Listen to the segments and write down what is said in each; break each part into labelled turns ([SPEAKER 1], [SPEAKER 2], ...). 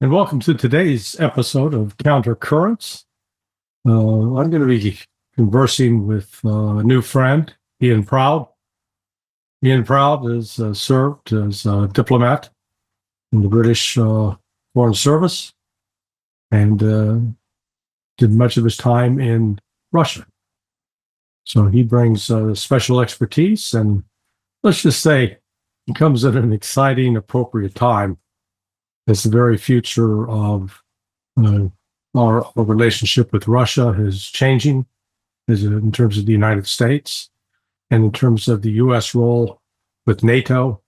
[SPEAKER 1] and welcome to today's episode of Countercurrents. I'm going to be conversing with a new friend, Ian Proud. Ian Proud has served as a diplomat in the British Foreign Service and did much of his time in Russia. So he brings special expertise, and let's just say he comes at an exciting, appropriate time as the very future of our relationship with Russia is changing in terms of the United States and in terms of the U.S. role with NATO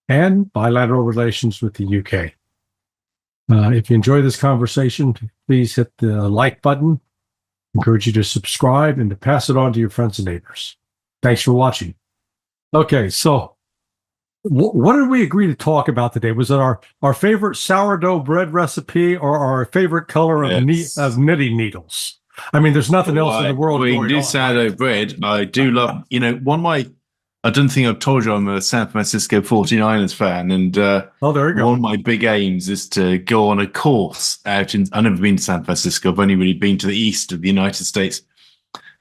[SPEAKER 1] and bilateral relations with the UK. If you enjoy this conversation, please hit the like button. I encourage you to subscribe and to pass it on to your friends and neighbors. Thanks for watching. Okay, so what did we agree to talk about today? Was it our favorite sourdough bread recipe or our favorite color of knitting needles? I mean, there's nothing else in the world
[SPEAKER 2] we
[SPEAKER 1] going
[SPEAKER 2] can do
[SPEAKER 1] on.
[SPEAKER 2] sourdough bread. I do love, I don't think I've told you I'm a San Francisco 49ers fan. And
[SPEAKER 1] there you go.
[SPEAKER 2] One of my big aims is to go on a course I've never been to San Francisco. I've only really been to the east of the United States.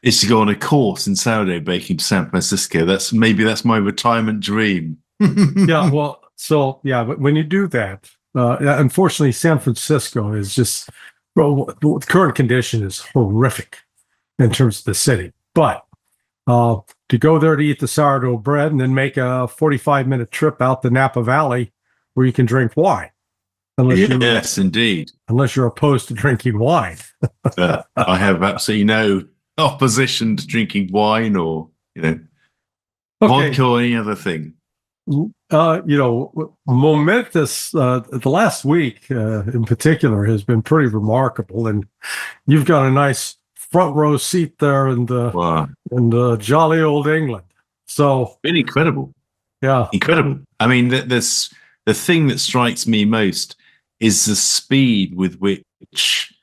[SPEAKER 2] Is to go on a course in sourdough baking to San Francisco. That's my retirement dream.
[SPEAKER 1] Yeah, but when you do that, unfortunately, San Francisco is just, the current condition is horrific in terms of the city. But to go there to eat the sourdough bread and then make a 45-minute trip out the Napa Valley where you can drink wine.
[SPEAKER 2] Yes, indeed.
[SPEAKER 1] Unless you're opposed to drinking wine.
[SPEAKER 2] I have absolutely no opposition to drinking wine or, vodka or any other thing.
[SPEAKER 1] Momentous, the last week in particular has been pretty remarkable, and you've got a nice front row seat there in jolly old England. So
[SPEAKER 2] really incredible.
[SPEAKER 1] Yeah.
[SPEAKER 2] Incredible. I mean, the thing that strikes me most is the speed with which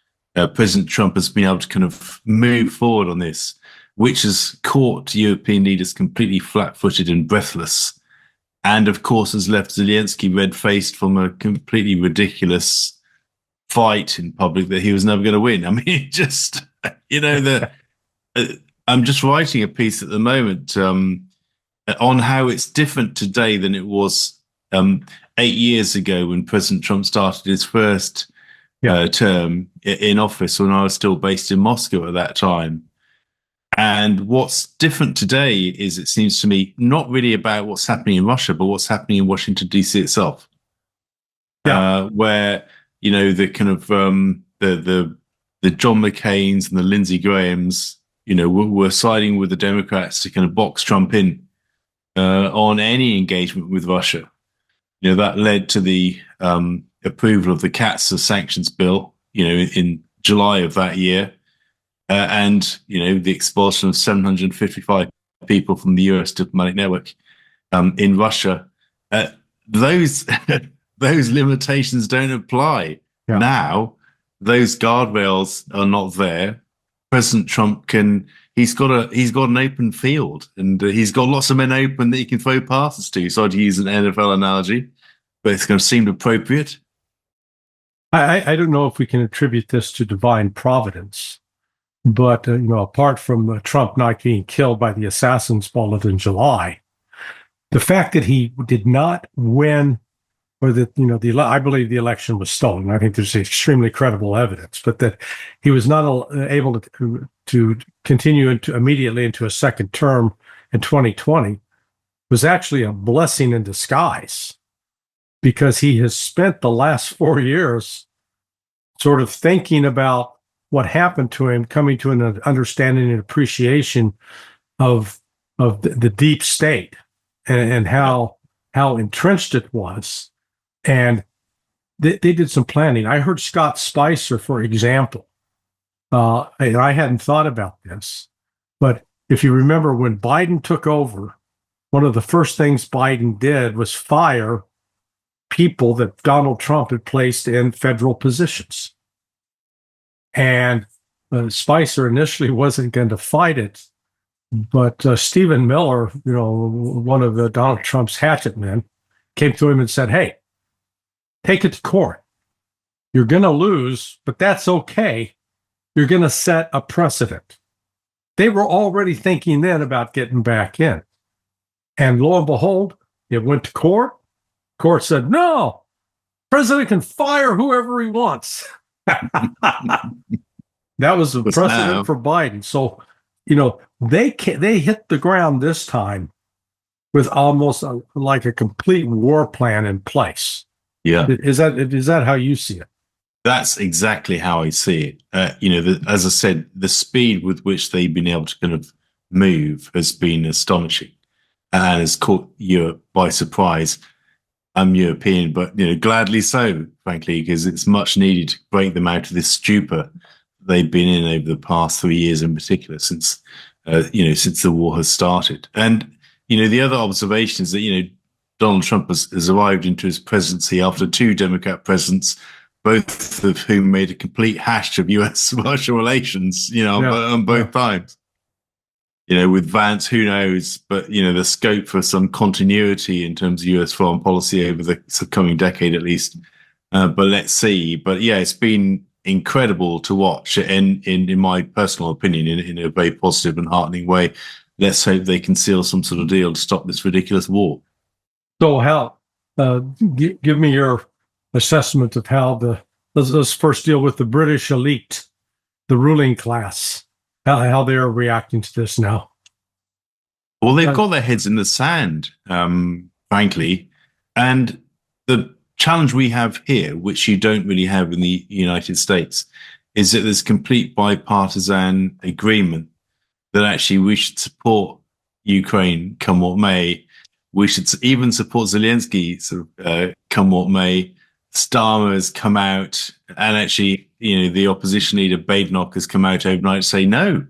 [SPEAKER 2] President Trump has been able to kind of move forward on this, which has caught European leaders completely flat-footed and breathless. And, of course, has left Zelensky red-faced from a completely ridiculous fight in public that he was never going to win. I mean, just, I'm just writing a piece at the moment on how it's different today than it was 8 years ago when President Trump started his first term in office, when I was still based in Moscow at that time. And what's different today is, it seems to me, not really about what's happening in Russia, but what's happening in Washington, D.C. itself. Where, the kind of the John McCains and the Lindsey Grahams, were siding with the Democrats to kind of box Trump in on any engagement with Russia. That led to the approval of the CATSA sanctions bill, in July of that year. And, the expulsion of 755 people from the U.S. diplomatic network in Russia. Those limitations don't apply.
[SPEAKER 1] Yeah.
[SPEAKER 2] Now, those guardrails are not there. President Trump he's got an open field, and he's got lots of men open that he can throw passes to. Sorry to use an NFL analogy, but it's going to seem appropriate.
[SPEAKER 1] I don't know if we can attribute this to divine providence. But, apart from Trump not being killed by the assassin's bullet in July, the fact that he did not win, or that, I believe the election was stolen. I think there's extremely credible evidence, but that he was not able to continue immediately into a second term in 2020 was actually a blessing in disguise, because he has spent the last 4 years sort of thinking about what happened to him, coming to an understanding and appreciation of the deep state and how entrenched it was. And they did some planning. I heard Scott Spicer, for example, and I hadn't thought about this, but if you remember when Biden took over, one of the first things Biden did was fire people that Donald Trump had placed in federal positions. And Spicer initially wasn't going to fight it, but Stephen Miller, one of Donald Trump's hatchet men, came to him and said, "Hey, take it to court. You're going to lose, but that's okay. You're going to set a precedent. They were already thinking then about getting back in. And lo and behold, it went to court. Court said, no, president can fire whoever he wants. That was a precedent for Biden. So, they hit the ground this time with almost like a complete war plan in place.
[SPEAKER 2] Yeah.
[SPEAKER 1] Is that how you see it?
[SPEAKER 2] That's exactly how I see it. As I said, the speed with which they've been able to kind of move has been astonishing and has caught Europe by surprise. I'm European, but gladly so, frankly, because it's much needed to break them out of this stupor they've been in over the past 3 years, in particular, since the war has started. And the other observation is that Donald Trump has arrived into his presidency after 2 Democrat presidents, both of whom made a complete hash of U.S.-Russia relations, on both times. With Vance, who knows? But, the scope for some continuity in terms of U.S. foreign policy over the coming decade, at least. But let's see. But, yeah, it's been incredible to watch. And in my personal opinion, in a very positive and heartening way. Let's hope they can seal some sort of deal to stop this ridiculous war.
[SPEAKER 1] So, Hal, give me your assessment of how let's first deal with the British elite, the ruling class, how they're reacting to this now.
[SPEAKER 2] Well, they've got their heads in the sand, frankly. And the challenge we have here, which you don't really have in the United States, is that there's complete bipartisan agreement that actually we should support Ukraine come what may. We should even support Zelensky come what may. Starmer has come out, and actually, the opposition leader Badenoch has come out overnight to say, no,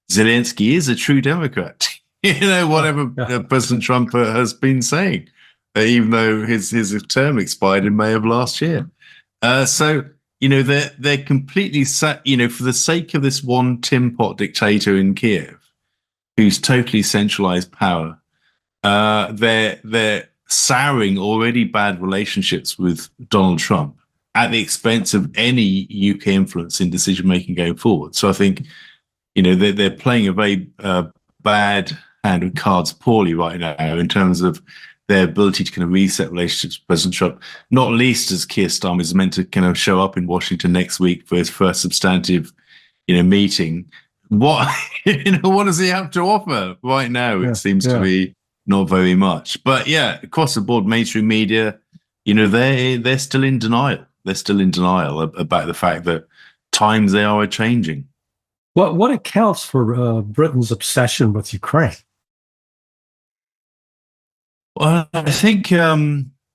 [SPEAKER 2] Zelensky is a true Democrat. Whatever President Trump has been saying, even though his term expired in May of last year. So they're completely set, for the sake of this one tin pot dictator in Kiev, who's totally centralized power. They're souring already bad relationships with Donald Trump at the expense of any UK influence in decision making going forward. So I think, they're playing a very bad hand of cards poorly right now in terms of their ability to kind of reset relationships with President Trump, not least as Keir Starmer is meant to kind of show up in Washington next week for his first substantive, meeting. What, what does he have to offer right now? It seems to be not very much. But yeah, across the board, mainstream media, they're still in denial. They're still in denial about the fact that times they are changing.
[SPEAKER 1] What accounts for Britain's obsession with Ukraine?
[SPEAKER 2] Well, I think,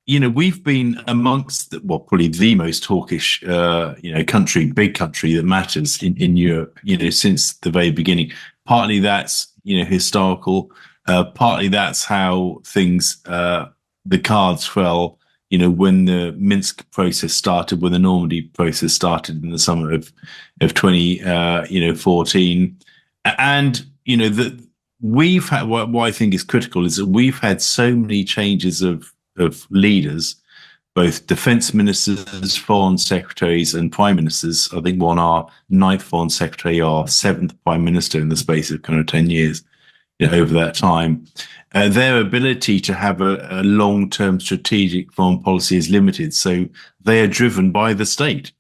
[SPEAKER 2] we've been amongst, probably the most hawkish, big country that matters in Europe, since the very beginning. Partly that's, historical. Partly that's how things, the cards fell, when the Minsk process started, when the Normandy process started in the summer of 2014. And, we've had, what I think is critical is that we've had so many changes of leaders, both defense ministers, foreign secretaries, and prime ministers. I think we're on our 9th foreign secretary, our 7th prime minister in the space of kind of 10 years over that time. Their ability to have a long-term strategic foreign policy is limited. So they are driven by the state.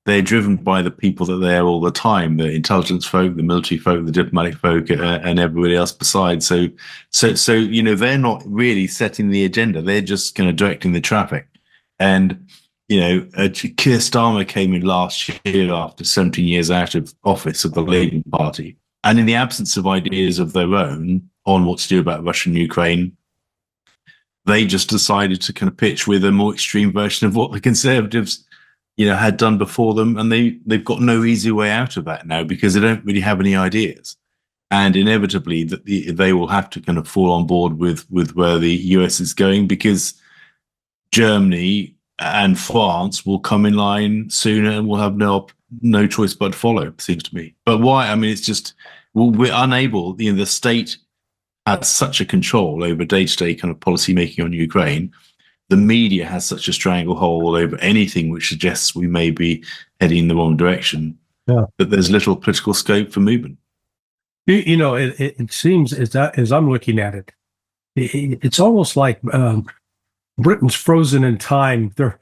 [SPEAKER 2] They're driven by the people that are there all the time, the intelligence folk, the military folk, the diplomatic folk, and everybody else besides. So they're not really setting the agenda. They're just kind of directing the traffic. And, Keir Starmer came in last year after 17 years out of office of the Labour Party. And in the absence of ideas of their own on what to do about Russia and Ukraine, they just decided to kind of pitch with a more extreme version of what the Conservatives had done before them, and they've got no easy way out of that now because they don't really have any ideas, and inevitably they will have to kind of fall on board with where the US is going, because Germany and France will come in line sooner and will have no choice but to follow. It seems to me. But why? I mean, it's just we're unable. The state has such a control over day-to-day kind of policy making on Ukraine the media has such a stranglehold over anything which suggests we may be heading in the wrong direction, that there's little political scope for movement.
[SPEAKER 1] It seems as I'm looking at it, it's almost like Britain's frozen in time. They're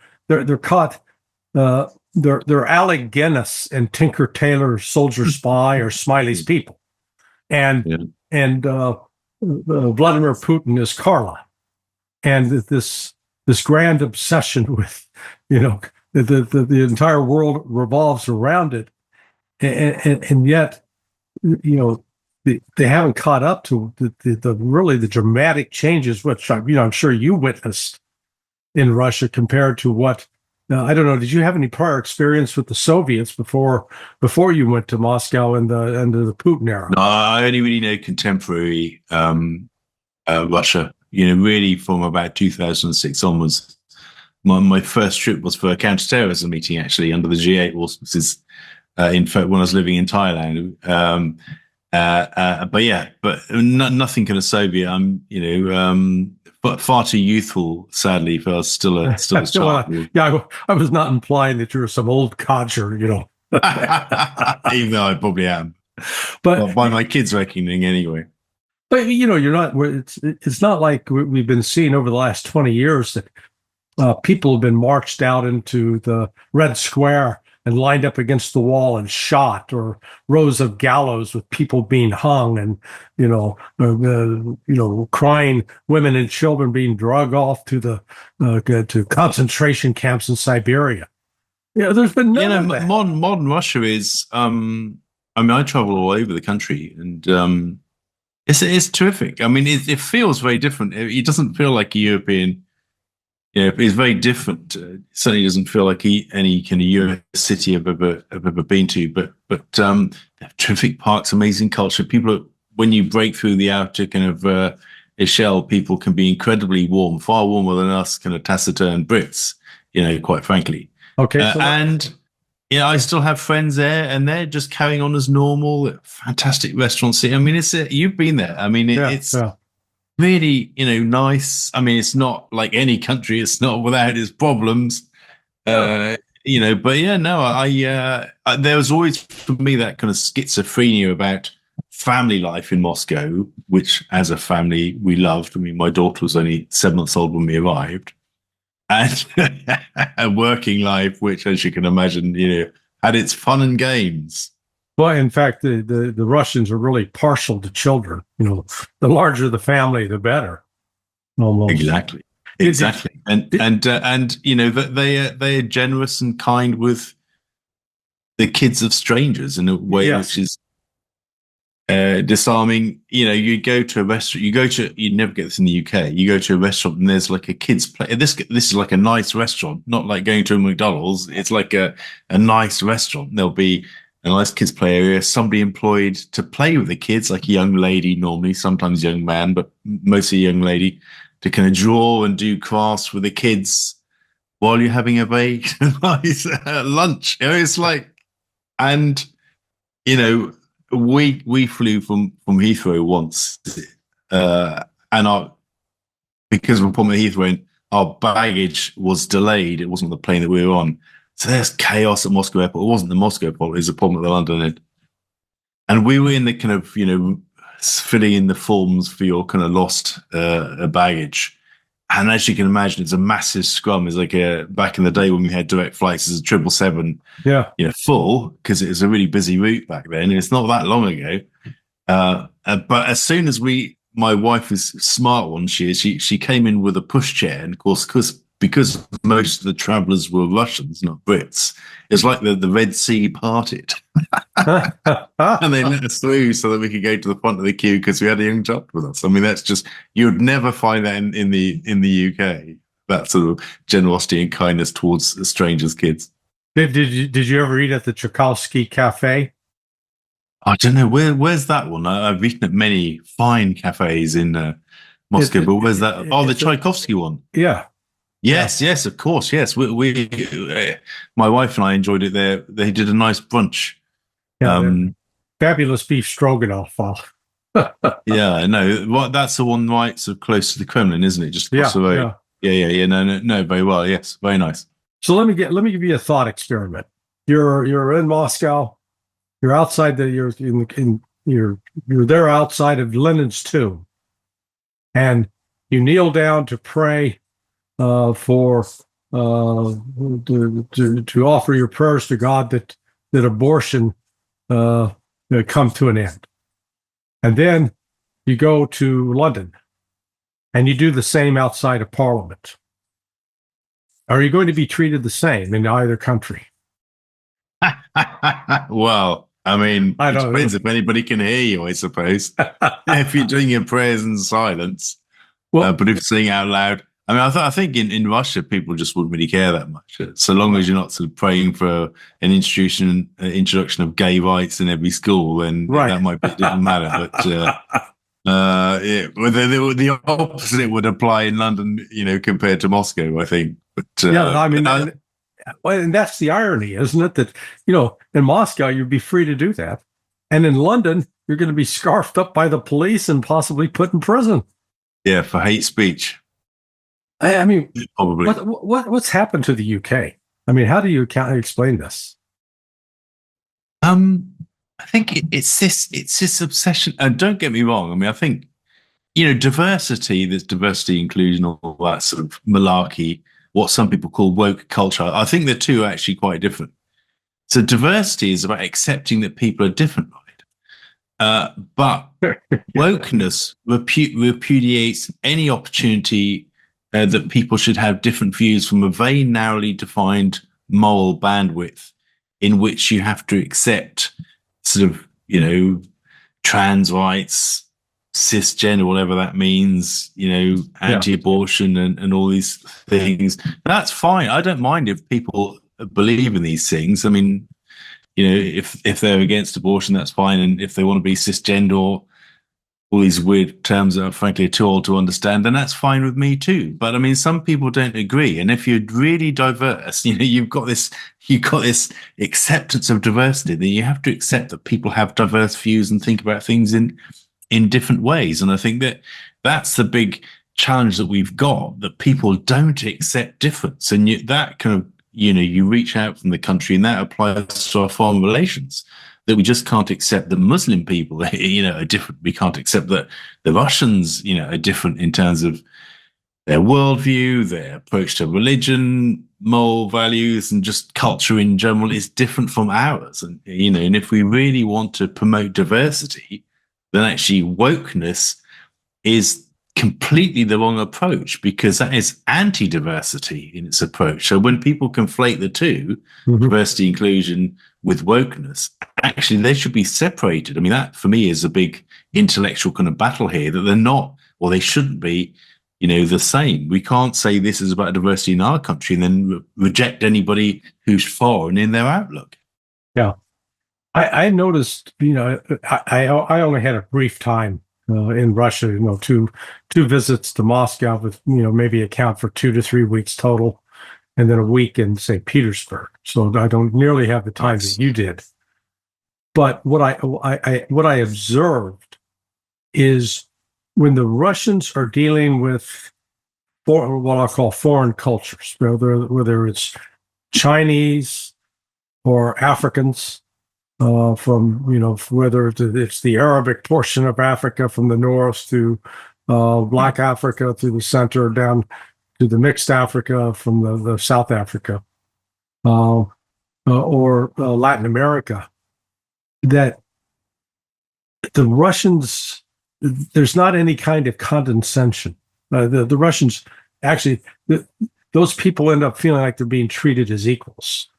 [SPEAKER 1] caught. They're Alec Guinness and Tinker Tailor, Soldier Spy, or Smiley's people, and Vladimir Putin is Carla, and this grand obsession with, the entire world revolves around it, and yet, they haven't caught up to the really the dramatic changes, which I'm sure you witnessed in Russia compared to what. I don't know. Did you have any prior experience with the Soviets before you went to Moscow and the Putin era?
[SPEAKER 2] No, I only really know contemporary Russia. Really from about 2006 onwards. My first trip was for a counterterrorism meeting, actually, under the G8 auspices. In fact, when I was living in Thailand. But nothing kind of Soviet. But far too youthful, sadly, for us. Still a child.
[SPEAKER 1] I was not implying that you're some old codger,
[SPEAKER 2] Even though I probably am, but by my kids' reckoning, anyway.
[SPEAKER 1] But you're not. It's not like we've been seeing over the last 20 years that people have been marched out into the Red Square and lined up against the wall and shot, or rows of gallows with people being hung, and crying women and children being dragged off to to concentration camps in Siberia. There's been
[SPEAKER 2] modern Russia is. I travel all over the country, and it's terrific. It feels very different. It doesn't feel like a European. It's very different. It certainly doesn't feel like any kind of US city I've ever been to. But they have terrific parks, amazing culture. When you break through the outer kind of shell, people can be incredibly warm, far warmer than us kind of taciturn Brits. Quite frankly.
[SPEAKER 1] Okay.
[SPEAKER 2] I still have friends there, and they're just carrying on as normal. Fantastic restaurants. You've been there. It's really, nice. It's not like any country. It's not without its problems. But there was always for me that kind of schizophrenia about family life in Moscow, which as a family we loved. My daughter was only 7 months old when we arrived. And a working life, which, as you can imagine, had its fun and games.
[SPEAKER 1] Well, in fact, the Russians are really partial to children. The larger the family, the better. Almost.
[SPEAKER 2] Exactly. And they are generous and kind with the kids of strangers in a way which is disarming. You go to a restaurant. You never get this in the UK. You go to a restaurant and there's like a kids play. This is like a nice restaurant, not like going to a McDonald's. It's like a nice restaurant. There'll be a nice kids play area, somebody employed to play with the kids, like a young lady normally, sometimes young man, but mostly a young lady, to kind of draw and do crafts with the kids while you're having a very nice lunch. It's like, and we flew from Heathrow once, and because of a problem at Heathrow, our baggage was delayed. It wasn't the plane that we were on. So there's chaos at Moscow airport. It wasn't the Moscow problem, it was a problem at the London end. And we were in the kind of, filling in the forms for your kind of lost baggage. And as you can imagine, it's a massive scrum. It's like back in the day when we had direct flights as a 777, full, because it was a really busy route back then. And it's not that long ago. But as soon as my wife is a smart one, she came in with a pushchair. And of course, because most of the travellers were Russians, not Brits, it's like the Red Sea parted. And they let us through so that we could go to the front of the queue because we had a young child with us. That's just, you'd never find that in the UK, that sort of generosity and kindness towards strangers' kids.
[SPEAKER 1] Did you ever eat at the Tchaikovsky Cafe?
[SPEAKER 2] I don't know. Where's that one? I've eaten at many fine cafes in Moscow, but where's that? The Tchaikovsky one.
[SPEAKER 1] Yeah.
[SPEAKER 2] Yes, of course. Yes, we my wife and I enjoyed it there. They did a nice brunch.
[SPEAKER 1] Fabulous beef stroganoff.
[SPEAKER 2] Yeah, no, that's the one right so close to the Kremlin, isn't it? Just across the road. Yeah. No, very well. Yes, very nice.
[SPEAKER 1] So let me give you a thought experiment. You're in Moscow. You're outside you're there outside of Lenin's tomb, and you kneel down to pray for to offer your prayers to God that abortion come to an end. And then you go to London and you do the same outside of Parliament. Are you going to be treated the same in either country?
[SPEAKER 2] Well, I mean,
[SPEAKER 1] I
[SPEAKER 2] it
[SPEAKER 1] don't
[SPEAKER 2] depends
[SPEAKER 1] know.
[SPEAKER 2] if anybody can hear you, I suppose. If you're doing your prayers in silence,
[SPEAKER 1] Well,
[SPEAKER 2] but if you're saying out loud, I mean, I think in Russia, people just wouldn't really care that much. So long as you're not sort of praying for an introduction of gay rights in every school, then
[SPEAKER 1] right.
[SPEAKER 2] that might be a different matter. But the opposite would apply in London, compared to Moscow, I think. But
[SPEAKER 1] I mean, and that's the irony, isn't it? That, in Moscow, you'd be free to do that. And in London, you're going to be scarfed up by the police and possibly put in prison.
[SPEAKER 2] Yeah, for hate speech.
[SPEAKER 1] I mean,
[SPEAKER 2] probably.
[SPEAKER 1] What's happened to the UK? I mean, how do you explain this?
[SPEAKER 2] I think it's this obsession. And don't get me wrong. I mean, I think, diversity, there's diversity, inclusion, all that sort of malarkey, what some people call woke culture. I think the two are actually quite different. So diversity is about accepting that people are different, right? But wokeness repudiates any opportunity that people should have different views from a very narrowly defined moral bandwidth in which you have to accept sort of, trans rights, cisgender, whatever that means, anti-abortion and all these things. That's fine. I don't mind if people believe in these things. I mean, if they're against abortion, that's fine. And if they want to be cisgender or all these weird terms that are frankly too old to understand, then that's fine with me too. But I mean, some people don't agree. And if you're really diverse, you've got this acceptance of diversity, then you have to accept that people have diverse views and think about things in different ways. And I think that's the big challenge that we've got, that people don't accept difference. And that kind of, you reach out from the country, and that applies to our foreign relations, that we just can't accept that Muslim people, are different. We can't accept that the Russians, are different in terms of their worldview, their approach to religion, moral values, and just culture in general is different from ours. And, and if we really want to promote diversity, then actually wokeness is completely the wrong approach, because that is anti-diversity in its approach. So when people conflate the two, diversity, inclusion, with wokeness, actually they should be separated. I mean, that for me is a big intellectual kind of battle here, that they're not, or they shouldn't be, the same. We can't say this is about diversity in our country and then reject anybody who's foreign in their outlook.
[SPEAKER 1] Yeah. I noticed, I only had a brief time in Russia, two visits to Moscow with, maybe account for 2 to 3 weeks total, and then a week in St. Petersburg. So I don't nearly have the time that you did. But what I observed is, when the Russians are dealing with what I'll call foreign cultures, whether it's Chinese or Africans, from, whether it's the Arabic portion of Africa from the north to Black Africa through the center down to the mixed Africa from the South Africa, or Latin America, that the Russians, there's not any kind of condescension. The Russians, actually, those people end up feeling like they're being treated as equals.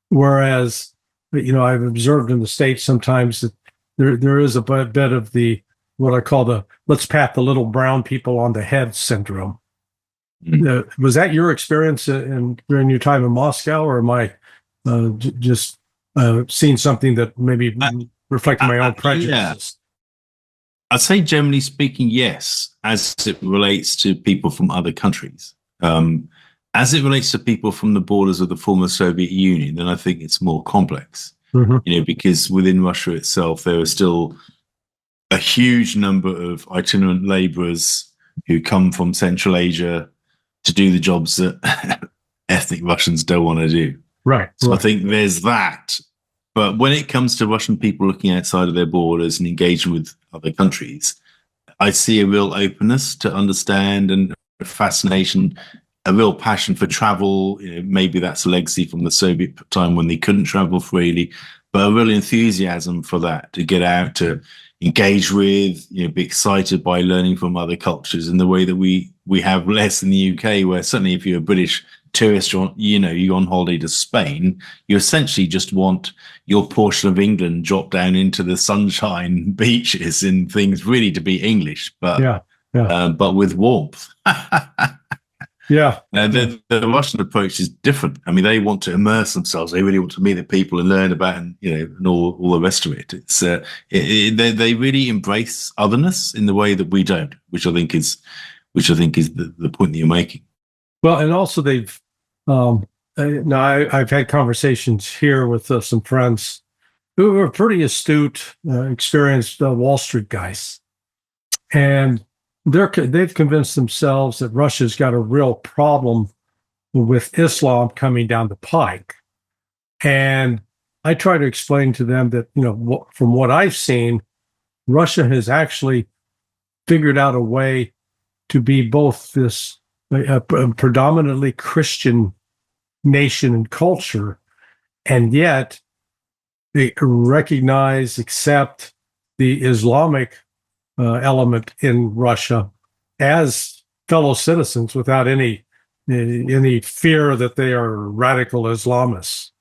[SPEAKER 1] Whereas, I've observed in the States sometimes that there is a bit of the, what I call the let's pat the little brown people on the head syndrome. Was that your experience during your time in Moscow, or am I just seeing something that maybe reflecting my own prejudices?
[SPEAKER 2] Yeah. I'd say generally speaking, yes, as it relates to people from other countries. As it relates to people from the borders of the former Soviet Union, then I think it's more complex, because within Russia itself, there are still a huge number of itinerant laborers who come from Central Asia, to do the jobs that ethnic Russians don't want to do.
[SPEAKER 1] Right.
[SPEAKER 2] So I think there's that. But when it comes to Russian people looking outside of their borders and engaging with other countries, I see a real openness to understand and a fascination, a real passion for travel. Maybe that's a legacy from the Soviet time when they couldn't travel freely, but a real enthusiasm for that, to get out, to engage with, be excited by learning from other cultures in the way that we have less in the UK, where certainly if you're a British tourist, or you're on holiday to Spain, you essentially just want your portion of England dropped down into the sunshine beaches and things, really to be English, but but with warmth.
[SPEAKER 1] Yeah.
[SPEAKER 2] The Russian approach is different. I mean, they want to immerse themselves. They really want to meet the people and learn about, and all the rest of it. It's they really embrace otherness in the way that we don't, which I think is the point that you're making.
[SPEAKER 1] Well, and also they've now I've had conversations here with some friends who are pretty astute, experienced Wall Street guys, and they've convinced themselves that Russia's got a real problem with Islam coming down the pike. And I try to explain to them that, from what I've seen, Russia has actually figured out a way to be both this a predominantly Christian nation and culture, and yet they recognize, accept the Islamic element in Russia as fellow citizens without any fear that they are radical Islamists.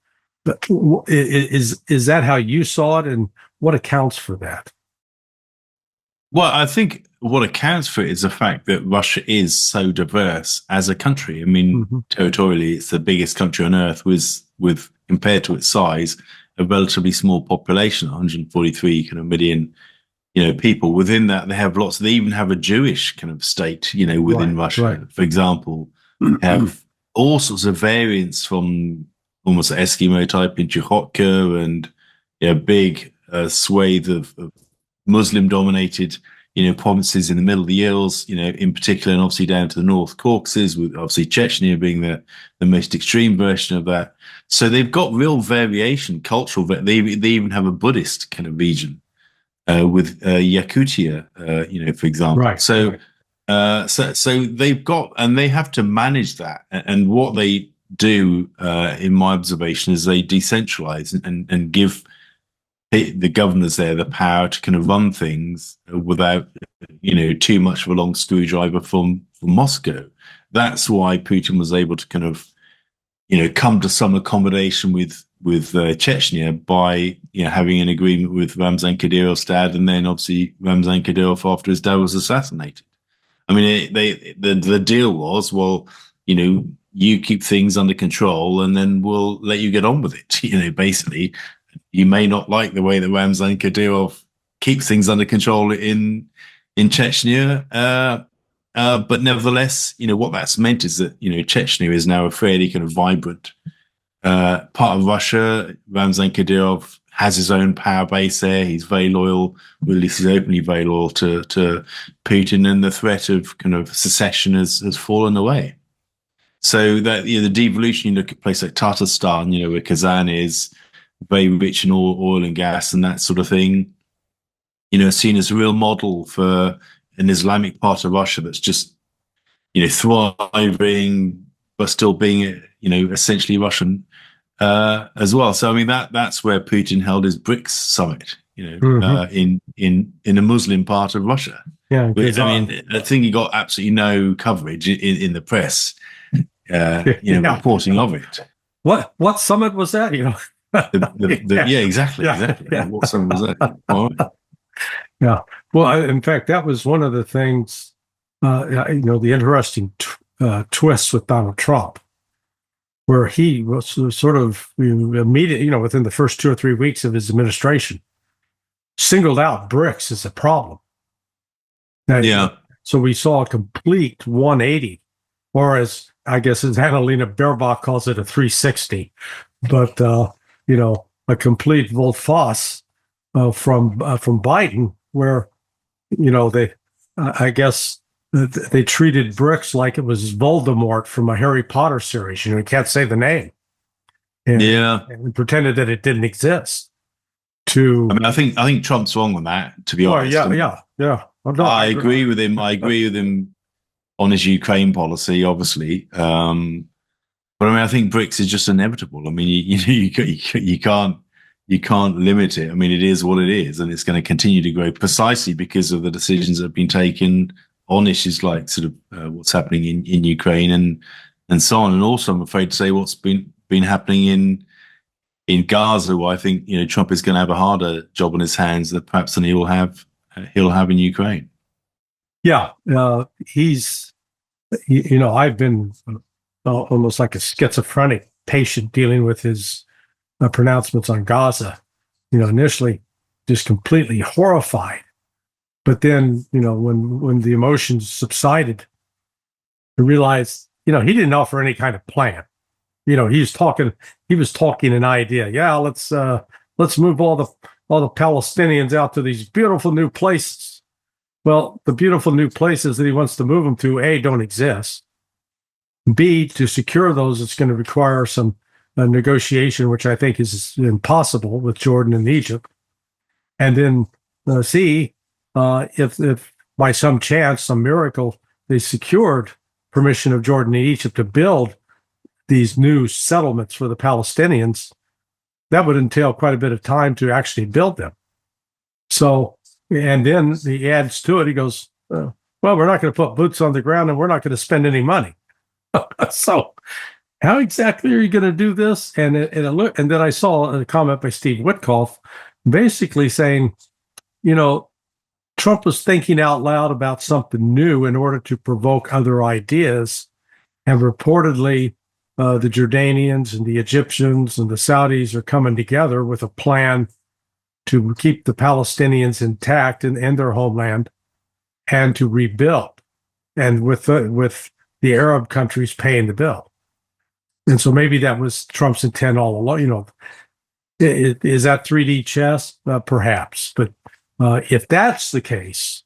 [SPEAKER 1] But is that how you saw it, and what accounts for that?
[SPEAKER 2] Well, I think what accounts for it is the fact that Russia is so diverse as a country. I mean, territorially, it's the biggest country on earth with compared to its size, a relatively small population, 143 million, people. Within that, they have lots. They even have a Jewish kind of state, within Russia. Right. For example, have all sorts of variants from almost Eskimo type in Chukotka and a big swathe of Muslim-dominated, provinces in the middle of the Urals, in particular, and obviously down to the North Caucasus, with obviously Chechnya being the most extreme version of that. So they've got real variation, cultural. They even have a Buddhist kind of region with Yakutia, for example.
[SPEAKER 1] Right.
[SPEAKER 2] So they've got, and they have to manage that. And what they do, in my observation, is they decentralize and give the governors there the power to kind of run things without, too much of a long screwdriver from Moscow. That's why Putin was able to kind of, come to some accommodation with Chechnya by, having an agreement with Ramzan Kadyrov's dad, and then obviously Ramzan Kadyrov after his dad was assassinated. I mean, the deal was, well, you keep things under control, and then we'll let you get on with it. Basically. You may not like the way that Ramzan Kadyrov keeps things under control in Chechnya, but nevertheless, what that's meant is that Chechnya is now a fairly kind of vibrant part of Russia. Ramzan Kadyrov has his own power base there. He's very loyal, or at least he's openly very loyal to Putin, and the threat of kind of secession has fallen away. So that the devolution, you look at a place like Tatarstan, where Kazan is very rich in oil and gas and that sort of thing, seen as a real model for an Islamic part of Russia that's just, thriving, but still being, essentially Russian as well. So, I mean, that's where Putin held his BRICS summit, in a Muslim part of Russia.
[SPEAKER 1] Yeah.
[SPEAKER 2] But, I mean, I think he got absolutely no coverage in the press, reporting of it.
[SPEAKER 1] What summit was that?
[SPEAKER 2] Exactly.
[SPEAKER 1] Yeah.
[SPEAKER 2] What summit was that?
[SPEAKER 1] Yeah. Well, in fact, that was one of the things, the interesting twists with Donald Trump, where he was sort of immediate, within the first 2 or 3 weeks of his administration, singled out BRICS as a problem. So we saw a complete 180, or as Annalena Baerbock calls it, a 360, but a complete volte-face from Biden, where they, they treated BRICS like it was Voldemort from a Harry Potter series. You can't say the name. And pretended that it didn't exist.
[SPEAKER 2] I mean, I think Trump's wrong on that, to be honest.
[SPEAKER 1] Yeah.
[SPEAKER 2] Well, no, I agree with him. I agree with him on his Ukraine policy, obviously. But I mean, I think BRICS is just inevitable. I mean, you can't limit it. I mean, it is what it is, and it's going to continue to grow precisely because of the decisions that have been taken on issues like sort of what's happening in Ukraine and so on. And also, I'm afraid to say what's been happening in Gaza, where I think Trump is going to have a harder job on his hands than he'll have in Ukraine.
[SPEAKER 1] Yeah, he's I've been almost like a schizophrenic patient dealing with his pronouncements on Gaza. Initially just completely horrified, but then when the emotions subsided, I realized he didn't offer any kind of plan. He was talking an idea. Yeah, let's move all the Palestinians out to these beautiful new places. Well, the beautiful new places that he wants to move them to, A, don't exist. B, to secure those, it's going to require some negotiation, which I think is impossible with Jordan and Egypt. And then C, if by some chance, some miracle, they secured permission of Jordan and Egypt to build these new settlements for the Palestinians, that would entail quite a bit of time to actually build them. So, and then he adds to it, he goes, well, we're not going to put boots on the ground and we're not going to spend any money. So how exactly are you going to do this? And then I saw a comment by Steve Witkoff basically saying, Trump was thinking out loud about something new in order to provoke other ideas. And reportedly, the Jordanians and the Egyptians and the Saudis are coming together with a plan to keep the Palestinians intact in their homeland and to rebuild, and with the Arab countries paying the bill. And so maybe that was Trump's intent all along. Is that 3D chess? Perhaps. But if that's the case,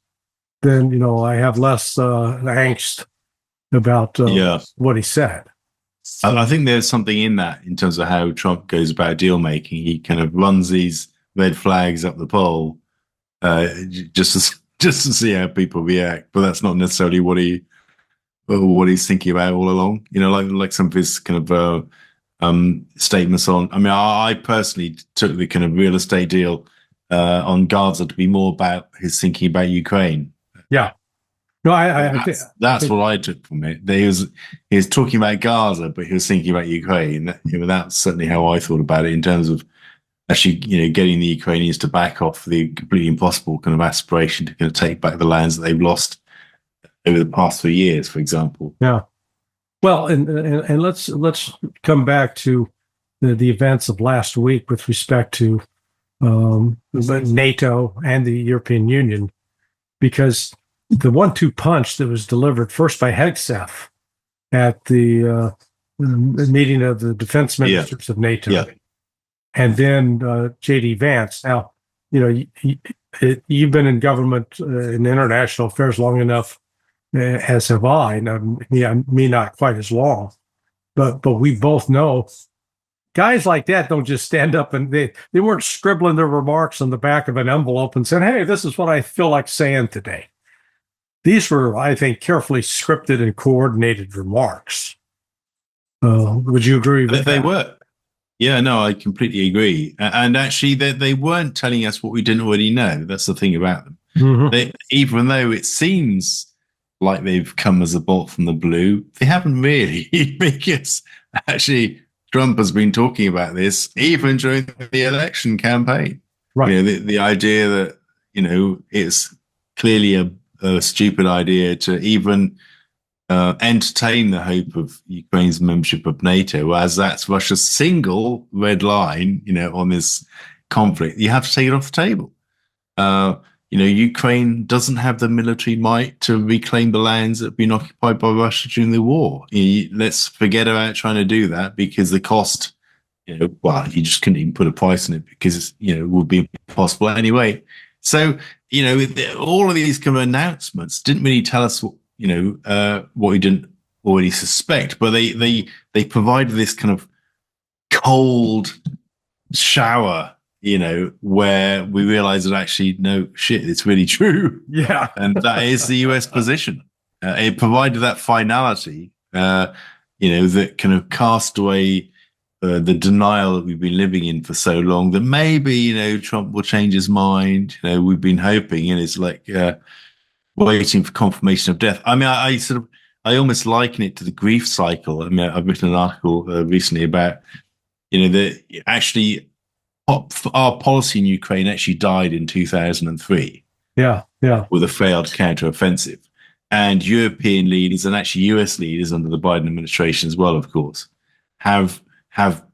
[SPEAKER 1] then, I have less angst about what he said.
[SPEAKER 2] I think there's something in that in terms of how Trump goes about deal making. He kind of runs these red flags up the pole just to see how people react, but that's not necessarily what he's thinking about all along. Like some of his kind of statements on. I mean, I personally took the kind of real estate deal on Gaza to be more about his thinking about Ukraine.
[SPEAKER 1] Yeah. No,
[SPEAKER 2] that's what I took from it. He was talking about Gaza, but he was thinking about Ukraine. That's certainly how I thought about it in terms of actually, getting the Ukrainians to back off the completely impossible kind of aspiration to kind of take back the lands that they've lost over the past 3 years, for example.
[SPEAKER 1] Yeah. Well, and let's come back to the events of last week with respect to NATO and the European Union, because the 1-2 punch that was delivered first by Hegseth at the meeting of the defense ministers of NATO, and then J.D. Vance. Now, you've been in government in international affairs long enough, as have I. Now, me not quite as long, but we both know guys like that don't just stand up and they weren't scribbling their remarks on the back of an envelope and said, "Hey, this is what I feel like saying today." These were, I think, carefully scripted and coordinated remarks. Would you agree with that?
[SPEAKER 2] They were. Yeah, no, I completely agree. And actually, they weren't telling us what we didn't already know. That's the thing about them. Mm-hmm. Even though it seems like they've come as a bolt from the blue, they haven't really, because actually Trump has been talking about this even during the election campaign.
[SPEAKER 1] Right.
[SPEAKER 2] The idea that, it's clearly a stupid idea to even entertain the hope of Ukraine's membership of NATO, as that's Russia's single red line, on this conflict. You have to take it off the table. Ukraine doesn't have the military might to reclaim the lands that have been occupied by Russia during the war. Let's forget about trying to do that, because the cost, you just couldn't even put a price on it, because, it would be impossible anyway. So, all of these kind of announcements didn't really tell us what what we didn't already suspect, but they provided this kind of cold shower, where we realize that actually, no shit, it's really true.
[SPEAKER 1] Yeah.
[SPEAKER 2] And that is the US position. It provided that finality, that kind of cast away the denial that we've been living in for so long, that maybe, Trump will change his mind. We've been hoping, and it's like waiting for confirmation of death. I mean, I almost liken it to the grief cycle. I mean, I've written an article recently about, that actually our policy in Ukraine actually died in 2003.
[SPEAKER 1] Yeah.
[SPEAKER 2] With a failed counteroffensive. And European leaders, and actually US leaders under the Biden administration as well, of course, have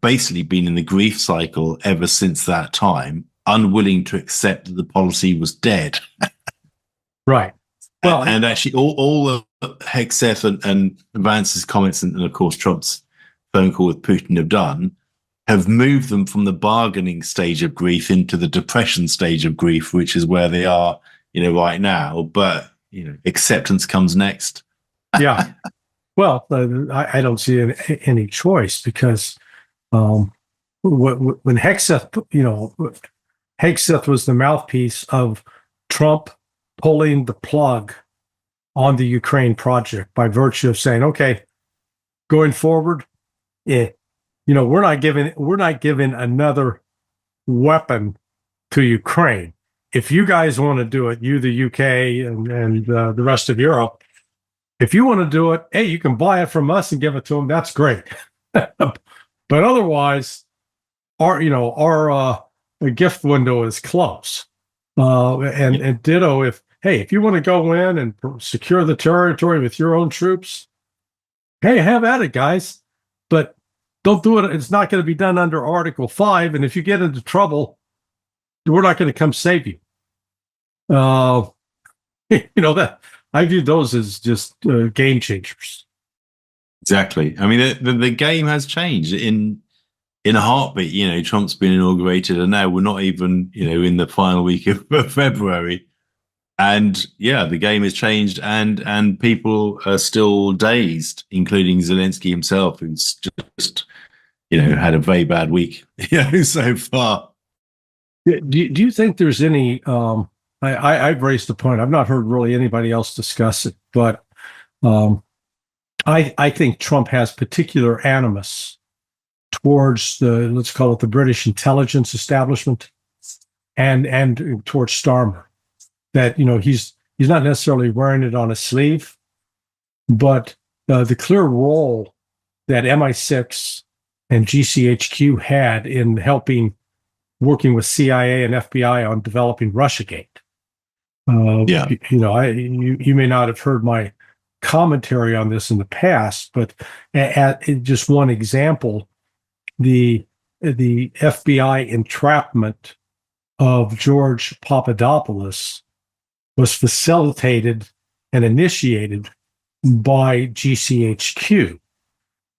[SPEAKER 2] basically been in the grief cycle ever since that time, unwilling to accept that the policy was dead.
[SPEAKER 1] Right. Well,
[SPEAKER 2] and actually all of Hegseth and Vance's comments, and of course Trump's phone call with Putin have moved them from the bargaining stage of grief into the depression stage of grief, which is where they are, right now. But, acceptance comes next.
[SPEAKER 1] Yeah. Well, I don't see any choice, because when Hegseth, Hegseth was the mouthpiece of Trump pulling the plug on the Ukraine project by virtue of saying, okay, going forward, we're not giving another weapon to Ukraine. If you guys want to do it, you, the UK and the rest of Europe, if you want to do it, hey, you can buy it from us and give it to them. That's great. But otherwise, our gift window is closed. And ditto, if you want to go in and secure the territory with your own troops, hey, have at it, guys. But don't do it. It's not going to be done under Article 5. And if you get into trouble, we're not going to come save you. That I view those as just game changers.
[SPEAKER 2] Exactly. I mean, the game has changed in a heartbeat. Trump's been inaugurated, and now we're not even, in the final week of February. And yeah, the game has changed, and people are still dazed, including Zelensky himself, who's just, had a very bad week, so far.
[SPEAKER 1] Do you think there's any? I've raised the point. I've not heard really anybody else discuss it, but I think Trump has particular animus towards let's call it the British intelligence establishment, and towards Starmer. That he's not necessarily wearing it on his sleeve, but the clear role that MI6 and GCHQ had in working with CIA and FBI on developing Russiagate. You may not have heard my commentary on this in the past, but at just one example, the FBI entrapment of George Papadopoulos was facilitated and initiated by GCHQ.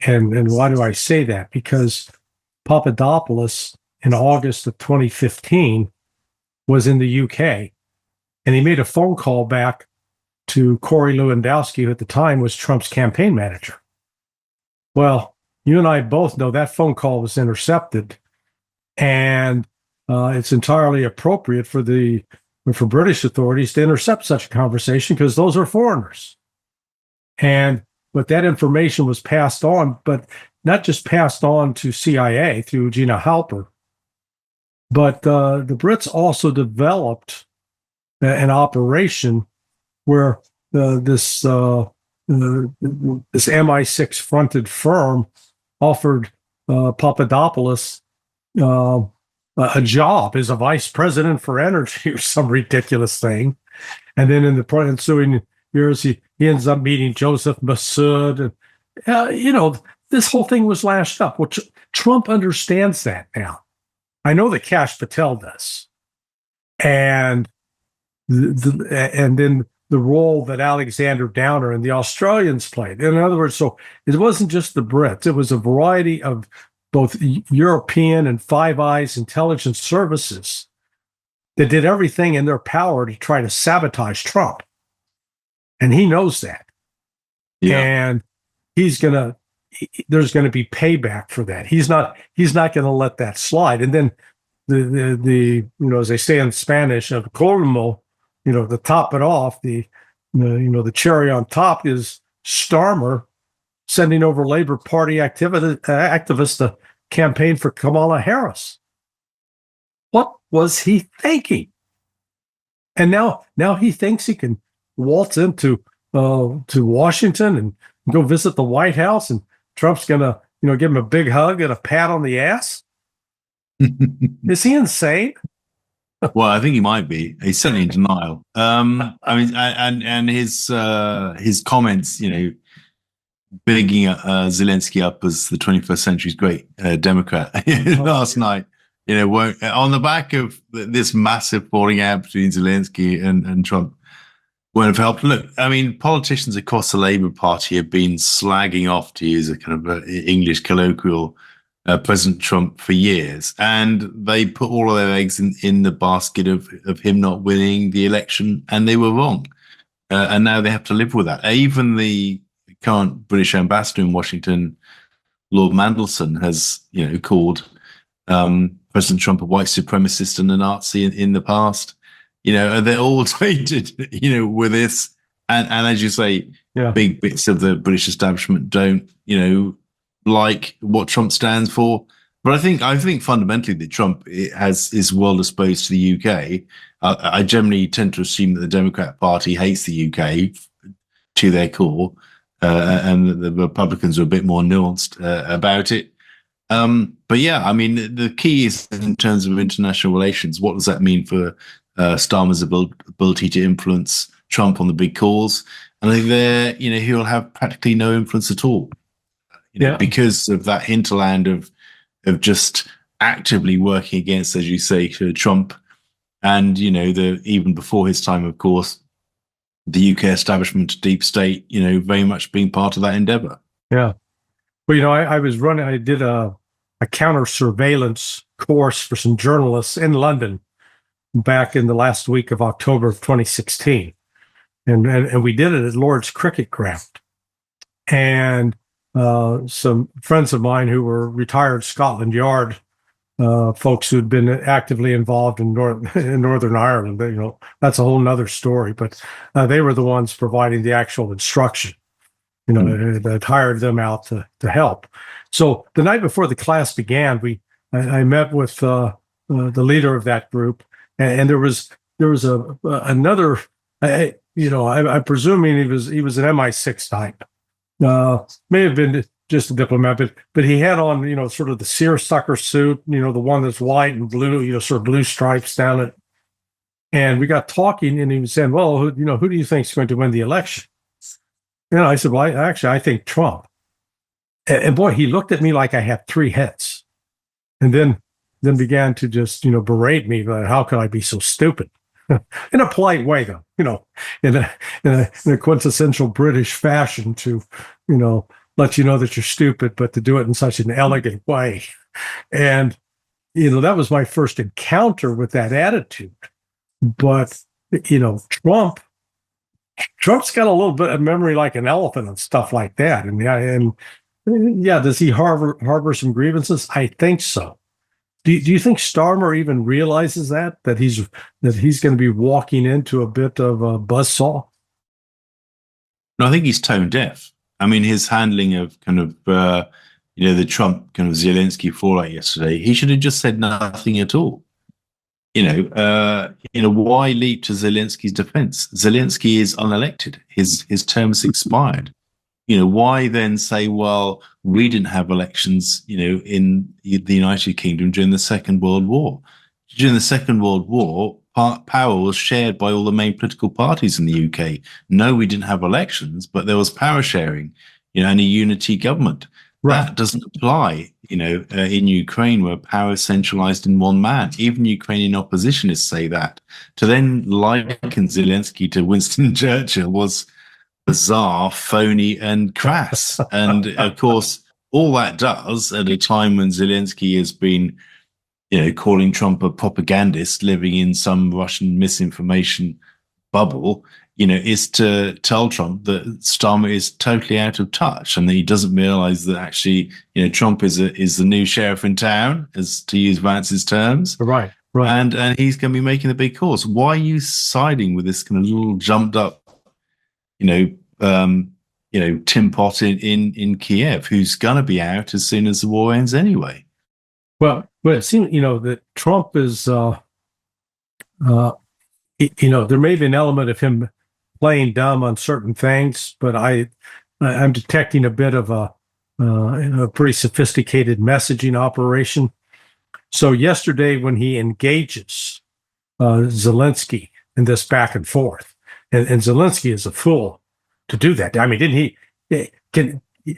[SPEAKER 1] And why do I say that? Because Papadopoulos in August of 2015 was in the UK, and he made a phone call back to Corey Lewandowski, who at the time was Trump's campaign manager. Well, you and I both know that phone call was intercepted, and it's entirely appropriate for British authorities to intercept such a conversation, because those are foreigners. But that information was passed on, but not just passed on to CIA through Gina Halper, but the Brits also developed an operation where this MI6 fronted firm offered Papadopoulos a job as a vice president for energy or some ridiculous thing. And then in the ensuing years, he ends up meeting Joseph Massoud. And, this whole thing was lashed up. Well, Trump understands that now. I know that Kash Patel does. And then the role that Alexander Downer and the Australians played. In other words, so it wasn't just the Brits. It was a variety of both European and Five Eyes intelligence services that did everything in their power to try to sabotage Trump. And he knows that.
[SPEAKER 2] Yeah.
[SPEAKER 1] and he's gonna there's going to be payback for that. He's not going to let that slide. And then the as they say in Spanish, of colmo, to top it off, the cherry on top is Starmer sending over Labor Party activists to campaign for Kamala Harris. What was he thinking? And now he thinks he can waltz into to Washington and go visit the White House, and Trump's gonna give him a big hug and a pat on the ass. Is he insane?
[SPEAKER 2] Well, I think he might be. He's certainly in denial. I mean, and his comments, bigging Zelensky up as the 21st century's great Democrat last night, won't, on the back of this massive falling out between Zelensky and Trump, won't have helped. Look, I mean, politicians across the Labour Party have been slagging off, to use a kind of English colloquial, President Trump for years, and they put all of their eggs in the basket of him not winning the election, and they were wrong, and now they have to live with that. Even the current British ambassador in Washington, Lord Mandelson, has called President Trump a white supremacist and a Nazi in the past. They're all tainted, with this, and as you say, big bits of the British establishment don't, like what Trump stands for. But I think fundamentally that Trump is well disposed to the UK. I generally tend to assume that the Democrat Party hates the UK to their core, and the Republicans are a bit more nuanced about it. But yeah, I mean, the key is in terms of international relations. What does that mean for Starmer's ability to influence Trump on the big calls? And I think there, he'll have practically no influence at all. Because of that hinterland of just actively working against, as you say, Trump, and even before his time, of course, the UK establishment, deep state, very much being part of that endeavor.
[SPEAKER 1] Yeah. Well, I did a counter surveillance course for some journalists in London back in the last week of October of 2016, and we did it at Lord's Cricket Ground, and some friends of mine who were retired Scotland Yard folks who'd been actively involved in Northern Ireland. That's a whole nother story, but they were the ones providing the actual instruction. That hired them out to help. So the night before the class began, I met with the leader of that group, and there was another. I'm presuming he was an MI6 type. May have been just a diplomat, but he had on, sort of the seersucker suit, the one that's white and blue, sort of blue stripes down it. And we got talking, and he was saying, well, who do you think is going to win the election? I said, well, I think Trump. And boy, he looked at me like I had three heads, and then began to just, berate me about how could I be so stupid. In a polite way, though, in a quintessential British fashion to, let you know that you're stupid, but to do it in such an elegant way. And, that was my first encounter with that attitude. But, Trump's got a little bit of memory like an elephant and stuff like that. And does he harbor some grievances? I think so. Do you think Starmer even realizes that he's going to be walking into a bit of a buzzsaw?
[SPEAKER 2] No, I think he's tone deaf. I mean, his handling of kind of the Trump kind of Zelensky fallout yesterday, he should have just said nothing at all. Why leap to Zelensky's defense? Zelensky is unelected. His term has expired. Why then say, well, we didn't have elections, in the United Kingdom during the Second World War. During the Second World War, power was shared by all the main political parties in the UK. No, we didn't have elections, but there was power sharing, and a unity government. Right. That doesn't apply, in Ukraine, where power is centralized in one man. Even Ukrainian oppositionists say that. To then liken Zelensky to Winston Churchill was bizarre, phony, and crass. And of course, all that does at a time when Zelensky has been, calling Trump a propagandist living in some Russian misinformation bubble, is to tell Trump that Starmer is totally out of touch and that he doesn't realize that actually, Trump is the new sheriff in town, as to use Vance's terms.
[SPEAKER 1] Right.
[SPEAKER 2] And he's going to be making the big calls. Why are you siding with this kind of little jumped up, Tim Pot in Kiev, who's going to be out as soon as the war ends anyway?
[SPEAKER 1] Well, it seems, that Trump is, there may be an element of him playing dumb on certain things, but I'm detecting a bit of a pretty sophisticated messaging operation. So yesterday, when he engages Zelensky in this back and forth, and Zelensky is a fool to do that. I mean,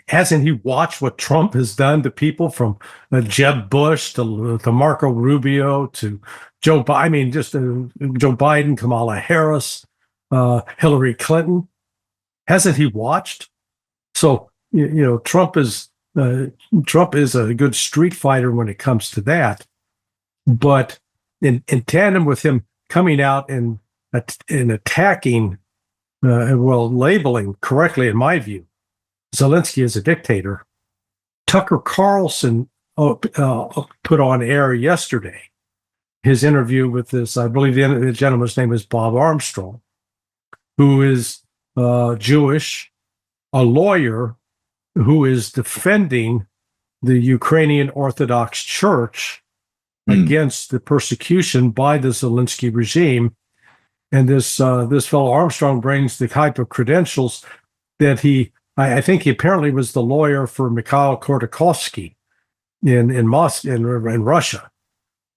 [SPEAKER 1] hasn't he watched what Trump has done to people from Jeb Bush to Marco Rubio to Joe Biden? I mean, just Joe Biden, Kamala Harris, Hillary Clinton. Hasn't he watched? So Trump is a good street fighter when it comes to that. But in tandem with him coming out and attacking, labeling correctly, in my view, Zelensky as a dictator, Tucker Carlson put on air yesterday his interview with this, I believe the gentleman's name is Bob Armstrong, who is Jewish, a lawyer who is defending the Ukrainian Orthodox Church against the persecution by the Zelensky regime. And this fellow Armstrong brings the type of credentials that I think he apparently was the lawyer for Mikhail Khodorkovsky in Moscow, in Russia.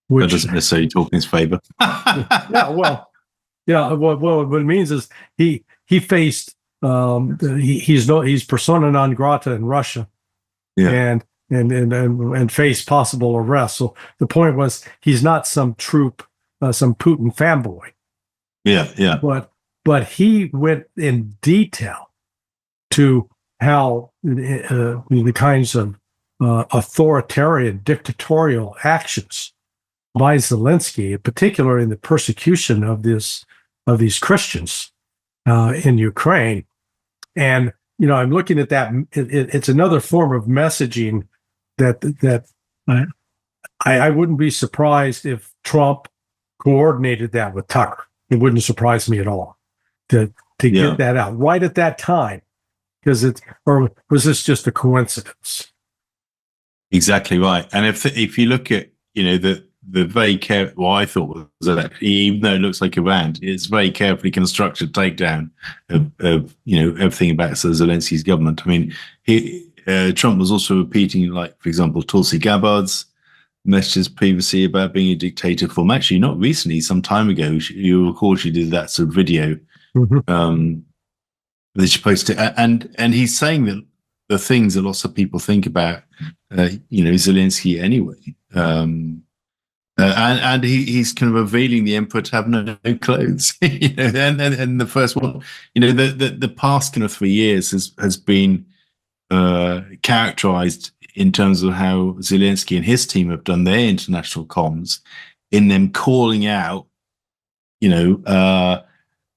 [SPEAKER 2] That doesn't necessarily talk in his favor.
[SPEAKER 1] What it means is he faced he's persona non grata in Russia, and faced possible arrest. So the point was he's not some Putin fanboy.
[SPEAKER 2] Yeah.
[SPEAKER 1] But he went in detail to how the kinds of authoritarian, dictatorial actions by Zelensky, in particular in the persecution of these Christians in Ukraine. And I'm looking at that. It's another form of messaging that I wouldn't be surprised if Trump coordinated that with Tucker. It wouldn't surprise me at all to get that out right at that time. Or was this just a coincidence?
[SPEAKER 2] Exactly right. And if you look at the very careful, what I thought was that even though it looks like a rant, it's very carefully constructed takedown of everything about Zelensky's government. I mean, Trump was also repeating, like, for example, Tulsi Gabbard's messages previously about being a dictator from actually not recently, some time ago. You recall she did that sort of video that she posted, and he's saying that the things that lots of people think about, Zelensky anyway. And he's kind of revealing the emperor to have no clothes, and the first one, the past kind of 3 years has been characterized in terms of how Zelensky and his team have done their international comms, in them calling out,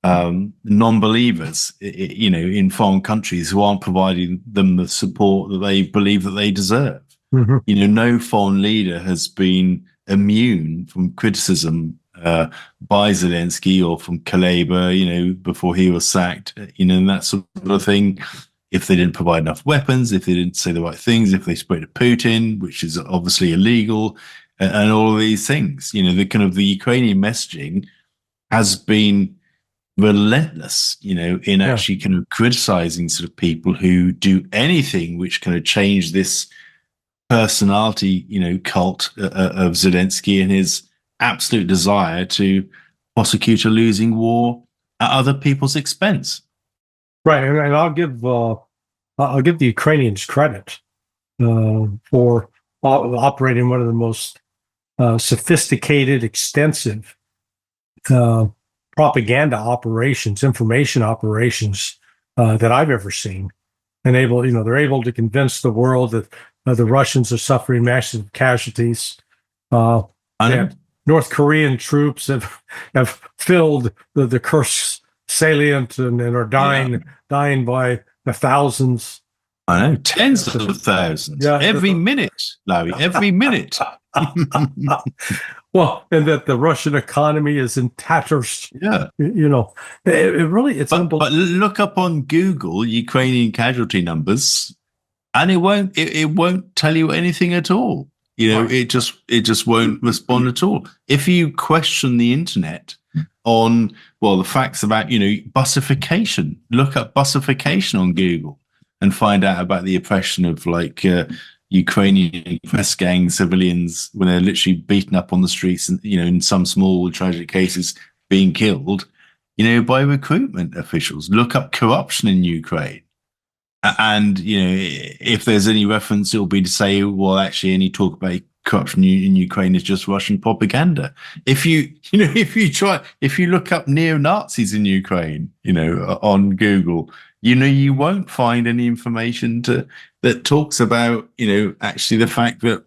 [SPEAKER 2] non-believers, in foreign countries who aren't providing them the support that they believe that they deserve. No foreign leader has been immune from criticism by Zelensky or from Kuleba, before he was sacked, and that sort of thing. If they didn't provide enough weapons, if they didn't say the right things, if they spoke to Putin, which is obviously illegal, and all of these things, the kind of the Ukrainian messaging has been relentless, in actually kind of criticizing sort of people who do anything which kind of change this personality, cult of Zelensky and his absolute desire to prosecute a losing war at other people's expense.
[SPEAKER 1] Right, and I'll give the Ukrainians credit for operating one of the most sophisticated, extensive propaganda operations, information operations that I've ever seen. And they're able to convince the world that the Russians are suffering massive casualties. North Korean troops have filled the Kursk salient and are dying by the thousands.
[SPEAKER 2] I know, tens of thousands.
[SPEAKER 1] Yeah.
[SPEAKER 2] Every minute, Larry, every minute.
[SPEAKER 1] Well, and that the Russian economy is in tatters.
[SPEAKER 2] Yeah.
[SPEAKER 1] You know, it really, it's
[SPEAKER 2] But look up on Google Ukrainian casualty numbers, and it won't tell you anything at all. You know, it just won't respond at all. If you question the internet on, well, the facts about, you know, bussification, look up bussification on Google and find out about the oppression of like Ukrainian press gang civilians when they're literally beaten up on the streets and, you know, in some small tragic cases being killed, you know, by recruitment officials. Look up corruption in Ukraine. And, you know, if there's any reference, it'll be to say, well, actually, any talk about corruption in Ukraine is just Russian propaganda. If you look up neo-Nazis in Ukraine, you know, on Google, you know, you won't find any information that talks about, you know, actually the fact that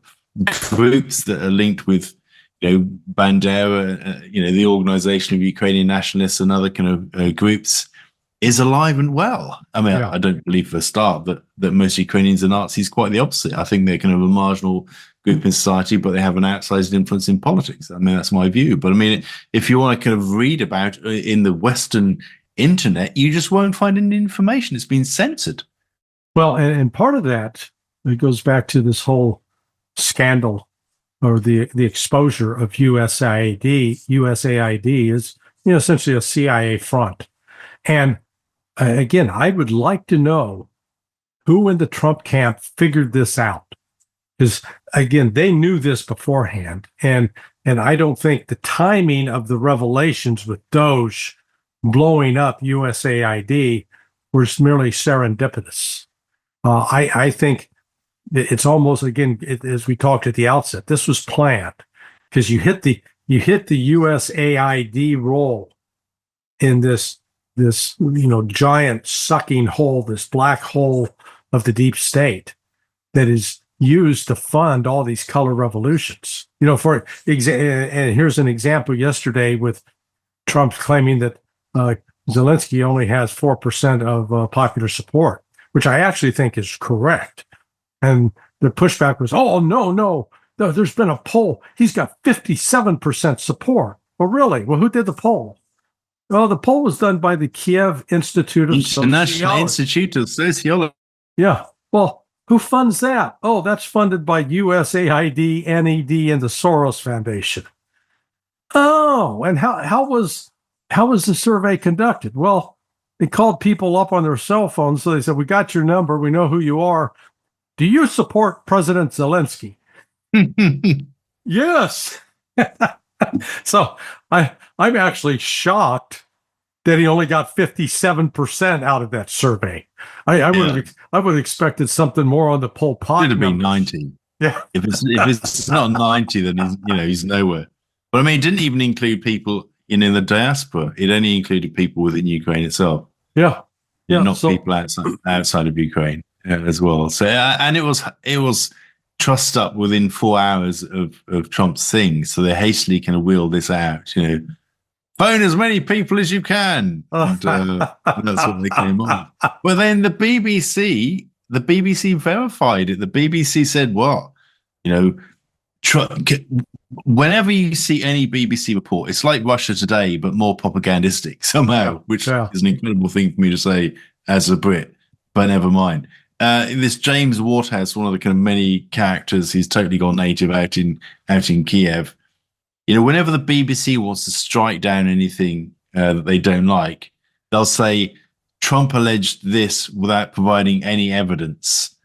[SPEAKER 2] groups that are linked with, you know, Bandera, you know, the Organization of Ukrainian Nationalists and other kind of groups is alive and well. I mean, I don't believe for a start that most Ukrainians are Nazis. Quite the opposite. I think they're kind of a marginal group in society, but they have an outsized influence in politics. I mean, that's my view. But I mean, if you want to kind of read about in the Western internet, you just won't find any information. It's been censored.
[SPEAKER 1] Well, and part of that, it goes back to this whole scandal or the exposure of USAID. USAID is, you know, essentially a CIA front. And again, I would like to know who in the Trump camp figured this out. Because again, they knew this beforehand. And I don't think the timing of the revelations with Doge blowing up USAID was merely serendipitous. I think it's almost, again, as we talked at the outset, this was planned because you hit the USAID role in this, you know, giant sucking hole, this black hole of the deep state that is used to fund all these color revolutions. You know, and here's an example yesterday with Trump claiming that Zelensky only has 4% of popular support, which I actually think is correct. And the pushback was, oh, no, there's been a poll. He's got 57% support. Well, really? Well, who did the poll? Well, the poll was done by the Kiev Institute of
[SPEAKER 2] International Institute of Sociology.
[SPEAKER 1] Yeah. Well, who funds that? Oh, that's funded by USAID, NED, and the Soros Foundation. Oh, and how was the survey conducted? Well, they called people up on their cell phones. So they said, we got your number. We know who you are. Do you support President Zelensky? Yes. So I'm actually shocked that he only got 57% out of that survey. I would have expected something more on the Pol Pot.
[SPEAKER 2] Should have been 90.
[SPEAKER 1] Yeah.
[SPEAKER 2] If it's not 90, then he's nowhere. But I mean, it didn't even include people in the diaspora. It only included people within Ukraine itself.
[SPEAKER 1] Yeah.
[SPEAKER 2] Not people outside of Ukraine as well. So and it was trussed up within 4 hours of Trump's thing. So they hastily kind of wheeled this out, you know. Phone as many people as you can. And that's what they came on. But then the BBC verified it. The BBC said, what? You know, whenever you see any BBC report, it's like Russia Today, but more propagandistic somehow, which is an incredible thing for me to say as a Brit, but never mind. This James Waterhouse, one of the kind of many characters, he's totally gone native out in Kiev. You know, whenever the BBC wants to strike down anything that they don't like, they'll say Trump alleged this without providing any evidence.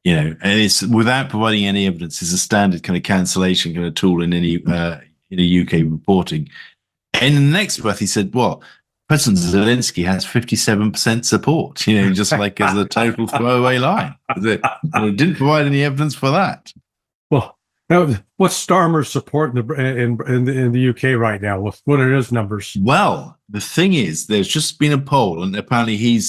[SPEAKER 2] You know, and it's without providing any evidence is a standard kind of cancellation kind of tool in any UK reporting. And in the next breath, he said, "Well, President Zelensky has 57% support." You know, just like as a total throwaway line. It didn't provide any evidence for that.
[SPEAKER 1] Well, what's Starmer's support in the UK right now? What are his numbers?
[SPEAKER 2] Well, the thing is, there's just been a poll, and apparently he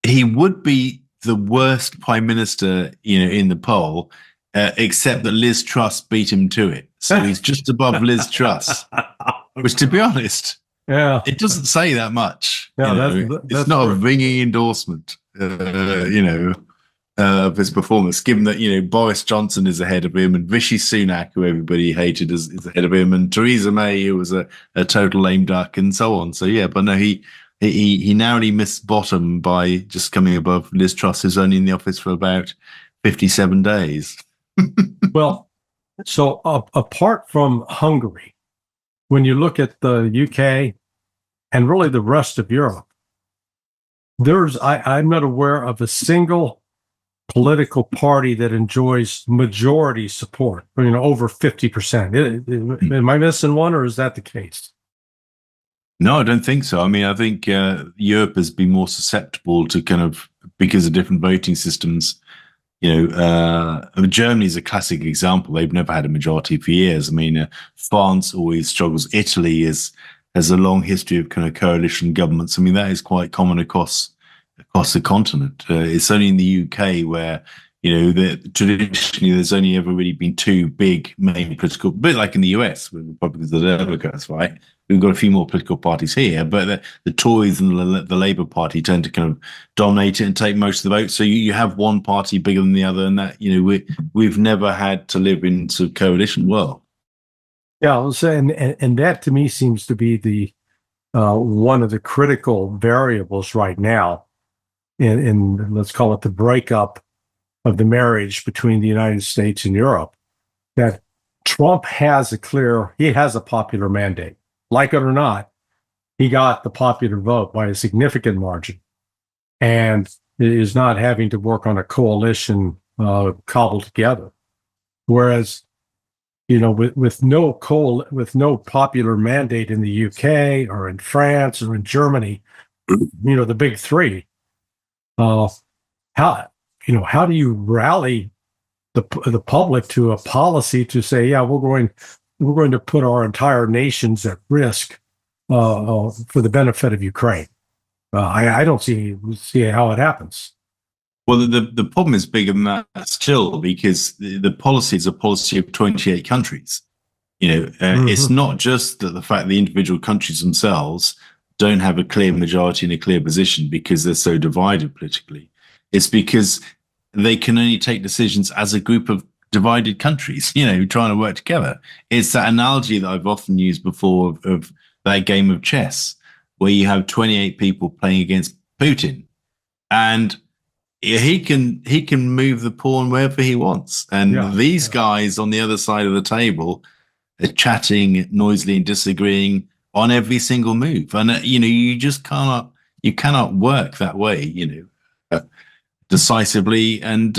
[SPEAKER 2] would be the worst prime minister, you know, in the poll, except that Liz Truss beat him to it. So he's just above Liz Truss, which, to be honest,
[SPEAKER 1] Yeah.
[SPEAKER 2] It doesn't say that much.
[SPEAKER 1] Yeah,
[SPEAKER 2] It's
[SPEAKER 1] that's
[SPEAKER 2] not a
[SPEAKER 1] true.
[SPEAKER 2] ringing endorsement, of his performance, given that, Boris Johnson is ahead of him and Rishi Sunak, who everybody hated, is ahead of him, and Theresa May, who was a total lame duck, and so on. So, yeah, but no, he narrowly missed bottom by just coming above Liz Truss, who's only in the office for about 57 days.
[SPEAKER 1] Well, so apart from Hungary, when you look at the UK and really the rest of Europe, I'm not aware of a single political party that enjoys majority support, over 50%. Am I missing one, or is that the case?
[SPEAKER 2] No, I don't think so. I mean, I think Europe has been more susceptible to because of different voting systems. Germany is a classic example. They've never had a majority for years. I mean, France always struggles. Italy has a long history of kind of coalition governments. I mean, that is quite common across the continent. It's only in the UK where, traditionally there's only ever really been two big main political, a bit like in the US with Republicans and Democrats, right? We've got a few more political parties here, but the Tories and the Labour Party tend to kind of dominate it and take most of the votes. So you have one party bigger than the other, and that, we've never had to live in sort of coalition world.
[SPEAKER 1] Yeah, I was saying, and that to me seems to be the one of the critical variables right now in let's call it the breakup of the marriage between the United States and Europe, that Trump has a popular mandate. Like it or not, he got the popular vote by a significant margin and is not having to work on a coalition cobbled together. Whereas, with no popular mandate in the UK or in France or in Germany, the big three, how do you rally the public to a policy to say, yeah, we're going to put our entire nations at risk for the benefit of Ukraine? I don't see how it happens.
[SPEAKER 2] Well, the problem is bigger than that still, because the policy is a policy of 28 countries. It's not just that the fact the individual countries themselves don't have a clear majority and a clear position because they're so divided politically. It's because they can only take decisions as a group of divided countries, trying to work together. It's that analogy that I've often used before of that game of chess where you have 28 people playing against Putin, and he can move the pawn wherever he wants. And these guys on the other side of the table are chatting noisily and disagreeing on every single move. And, you just cannot work that way, decisively. And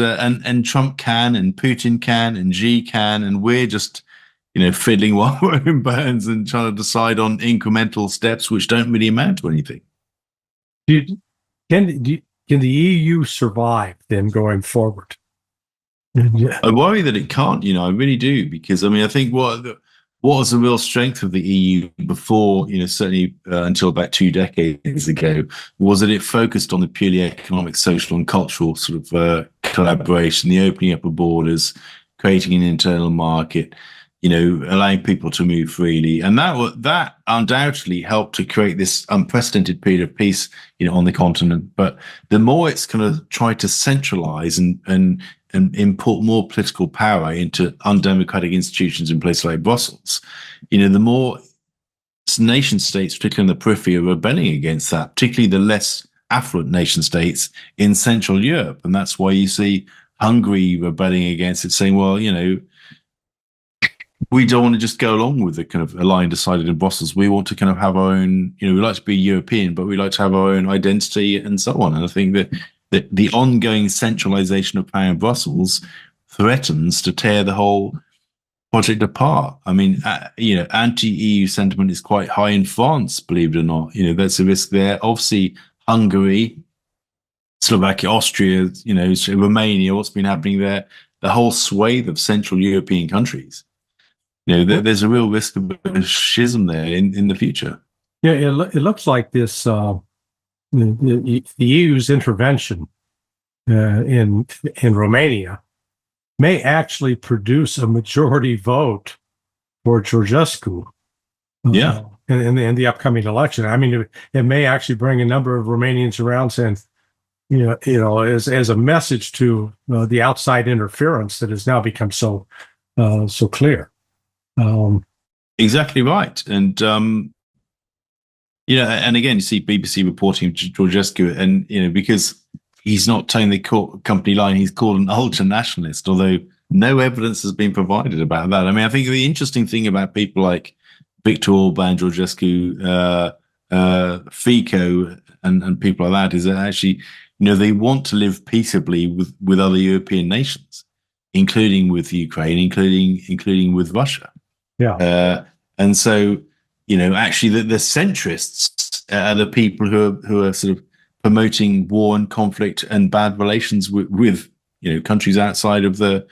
[SPEAKER 2] Trump can, and Putin can, and Xi can, and we're just, fiddling while we're in burns and trying to decide on incremental steps which don't really amount to anything.
[SPEAKER 1] Can the EU survive then going forward?
[SPEAKER 2] I worry that it can't, I really do, because I think what was the real strength of the EU before, certainly until about 2 decades ago, was that it focused on the purely economic, social and cultural sort of collaboration, the opening up of borders, creating an internal market, allowing people to move freely. And that undoubtedly helped to create this unprecedented period of peace, on the continent. But the more it's kind of tried to centralize and import more political power into undemocratic institutions in places like Brussels, the more nation states, particularly in the periphery, are rebelling against that, particularly the less affluent nation states in Central Europe. And that's why you see Hungary rebelling against it, saying, well, we don't want to just go along with the kind of a line decided in Brussels. We want to kind of have our own, we like to be European, but we like to have our own identity and so on. And I think that the ongoing centralization of power in Brussels threatens to tear the whole project apart. Anti-EU sentiment is quite high in France, believe it or not. That's a risk there. Obviously, Hungary, Slovakia, Austria, Romania, what's been happening there, the whole swathe of Central European countries. There's a real risk of a schism there in the future.
[SPEAKER 1] Yeah, it looks like this the EU's intervention in Romania may actually produce a majority vote for Georgescu. in the upcoming election. I mean, it may actually bring a number of Romanians around saying, as a message to the outside interference that has now become so clear.
[SPEAKER 2] Exactly right, and and again, you see BBC reporting Georgescu, and because he's not towing the company line, he's called an ultra nationalist, although no evidence has been provided about that. I mean, I think the interesting thing about people like Viktor Orban, Georgescu, Fico, and people like that is that actually, they want to live peaceably with other European nations, including with Ukraine, including with Russia.
[SPEAKER 1] Yeah.
[SPEAKER 2] And so, actually, the centrists are the people who are sort of promoting war and conflict and bad relations with countries outside of the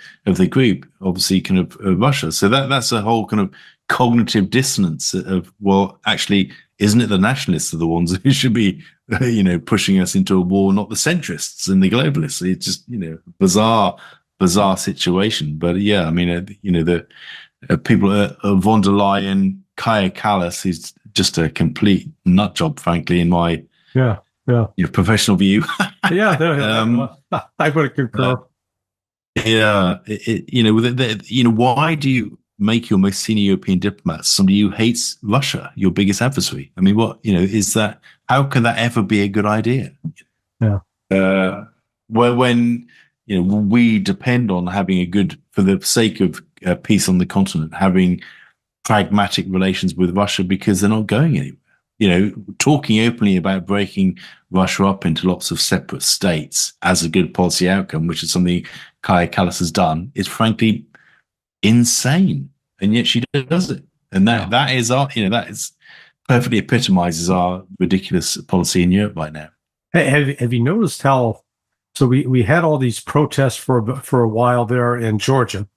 [SPEAKER 2] group, obviously kind of Russia. So that's a whole kind of cognitive dissonance of, well, actually, isn't it the nationalists are the ones who should be pushing us into a war, not the centrists and the globalists? It's just bizarre situation. But yeah, I mean, the people von der Leyen, Kaja Kallas, who's just a complete nut job, frankly, in my professional view.
[SPEAKER 1] I would concur.
[SPEAKER 2] Why do you make your most senior European diplomat somebody who hates Russia, your biggest adversary? I mean, what is that? How can that ever be a good idea? When we depend on having for the sake of peace on the continent, having pragmatic relations with Russia because they're not going anywhere. Talking openly about breaking Russia up into lots of separate states as a good policy outcome, which is something Kaja Kallas has done, is frankly insane. And yet she does it. And that is perfectly epitomizes our ridiculous policy in Europe right now.
[SPEAKER 1] Have you noticed how? So we had all these protests for a while there in Georgia,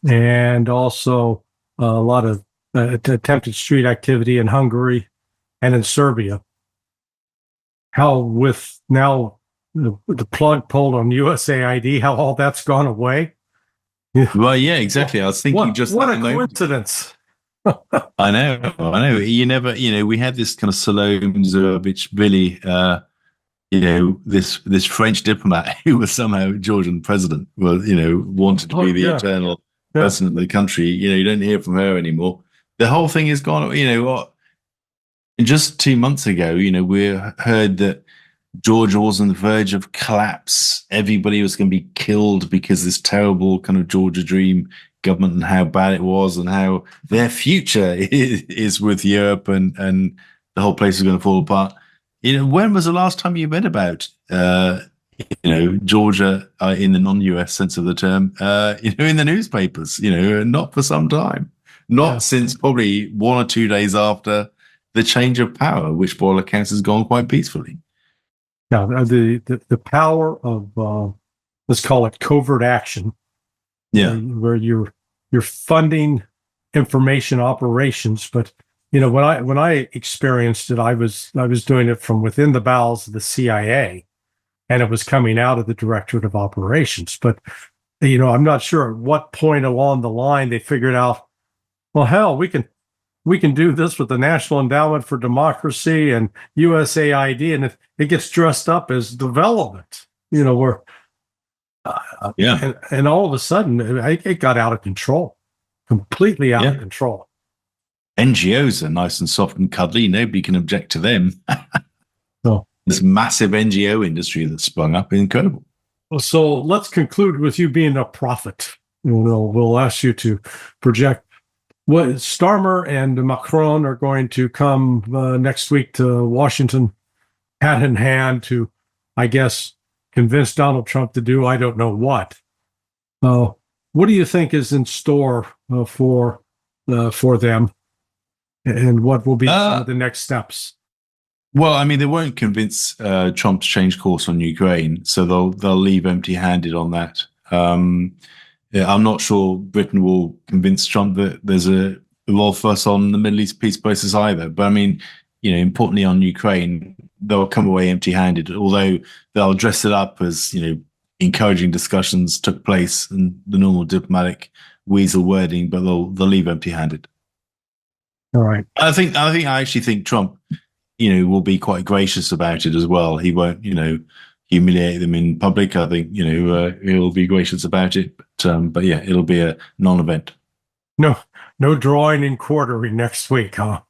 [SPEAKER 1] and also a lot of attempted street activity in Hungary and in Serbia. How with now the plug pulled on USAID, how all that's gone away?
[SPEAKER 2] Well, yeah, exactly. I was thinking
[SPEAKER 1] what a coincidence.
[SPEAKER 2] I know. You never, we had this kind of Salome Zurovich, Billy, this French diplomat who was somehow Georgian president, wanted to be the eternal president of the country. You don't hear from her anymore. The whole thing is gone. Just 2 months ago, we heard that Georgia was on the verge of collapse. Everybody was going to be killed because this terrible kind of Georgia Dream government and how bad it was and how their future is with Europe and the whole place is going to fall apart. When was the last time you read about, Georgia in the non-US sense of the term, in the newspapers, not for some time, since probably 1 or 2 days after the change of power, which by all accounts has gone quite peacefully.
[SPEAKER 1] Now, the power of, let's call it covert action, where you're funding information operations, but when I experienced it, I was doing it from within the bowels of the CIA, and it was coming out of the Directorate of Operations. But I'm not sure at what point along the line they figured out, well, hell, we can do this with the National Endowment for Democracy and USAID, and it gets dressed up as development. And all of a sudden it got out of control, completely out of control.
[SPEAKER 2] NGOs are nice and soft and cuddly. Nobody can object to them.
[SPEAKER 1] No.
[SPEAKER 2] This massive NGO industry that sprung up, incredible.
[SPEAKER 1] So let's conclude with you being a prophet. We'll ask you to project what Starmer and Macron are going to come next week to Washington, hat in hand, to, I guess, convince Donald Trump to do I don't know what. What do you think is in store for them? And what will be some of the next steps?
[SPEAKER 2] Well, I mean, they won't convince Trump to change course on Ukraine, so they'll leave empty-handed on that. I'm not sure Britain will convince Trump that there's a role for us on the Middle East peace process either. But I mean, importantly on Ukraine, they'll come away empty-handed, although they'll dress it up as encouraging discussions took place and the normal diplomatic weasel wording, but they'll leave empty-handed.
[SPEAKER 1] All right.
[SPEAKER 2] I actually think Trump, will be quite gracious about it as well. He won't, humiliate them in public. I think, he'll be gracious about it. But yeah, it'll be a non-event.
[SPEAKER 1] No drawing and quartering next week, huh?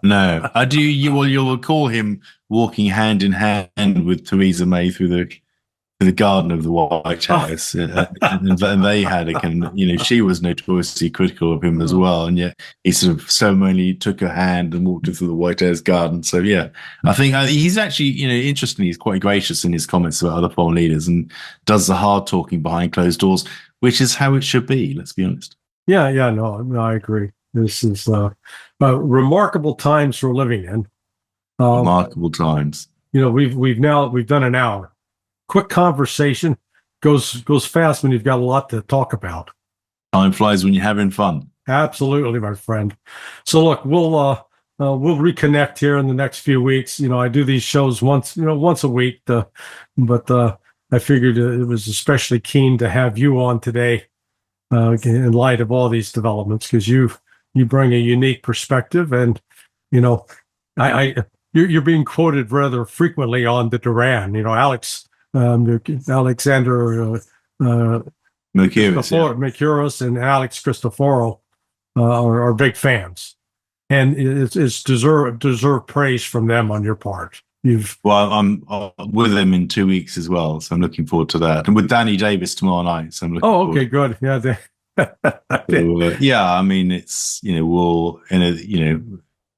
[SPEAKER 2] No, I do. You'll recall him walking hand in hand with Theresa May through the garden of the White House, and they had a kind of, she was notoriously critical of him as well, and yet he sort of ceremonially took her hand and walked her through the White House garden. So yeah, I think he's actually, interestingly, he's quite gracious in his comments about other foreign leaders and does the hard talking behind closed doors, which is how it should be. Let's be honest.
[SPEAKER 1] Yeah, no, I agree. This is remarkable times we're living in.
[SPEAKER 2] Remarkable times.
[SPEAKER 1] We've done an hour. Quick conversation goes fast when you've got a lot to talk about.
[SPEAKER 2] Time flies when you're having fun.
[SPEAKER 1] Absolutely, my friend. So look, we'll reconnect here in the next few weeks. I do these shows once a week, but I figured it was especially keen to have you on today in light of all these developments, because you bring a unique perspective, and you're being quoted rather frequently on the Duran. Alexander Mercouris and Alex Cristoforo are big fans, and it's deserved praise from them on your part.
[SPEAKER 2] I'm with them in 2 weeks as well, so I'm looking forward to that. And with Danny Davis tomorrow night, so I'm looking.
[SPEAKER 1] Oh, okay, good. Yeah,
[SPEAKER 2] yeah. I mean, it's we'll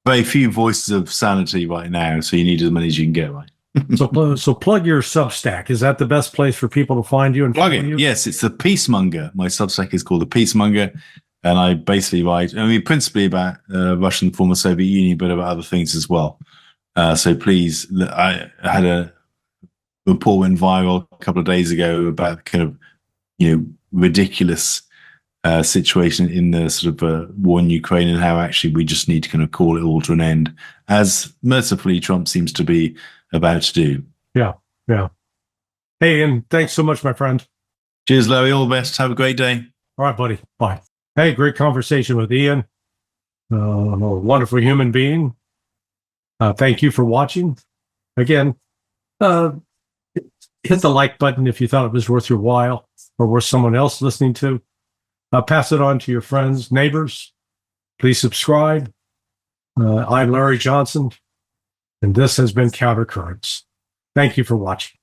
[SPEAKER 2] very few voices of sanity right now, so you need as many as you can get, right?
[SPEAKER 1] So plug your Substack. Is that the best place for people to find you? And
[SPEAKER 2] plug it. Yes, it's the Peacemonger. My Substack is called the Peacemonger, and I basically write. Principally about Russian, former Soviet Union, but about other things as well. So please, I had a report went viral a couple of days ago about kind of ridiculous situation in the sort of war in Ukraine, and how actually we just need to kind of call it all to an end, as mercifully Trump seems to be about to do.
[SPEAKER 1] Yeah. Hey, and thanks so much, my friend.
[SPEAKER 2] Cheers, Larry. All the best. Have a great day.
[SPEAKER 1] All right, buddy. Bye. Hey, great conversation with Ian. A wonderful human being. Thank you for watching. Again, hit the like button if you thought it was worth your while or worth someone else listening to. Pass it on to your friends, neighbors. Please subscribe. I'm Larry Johnson, and this has been Countercurrents. Thank you for watching.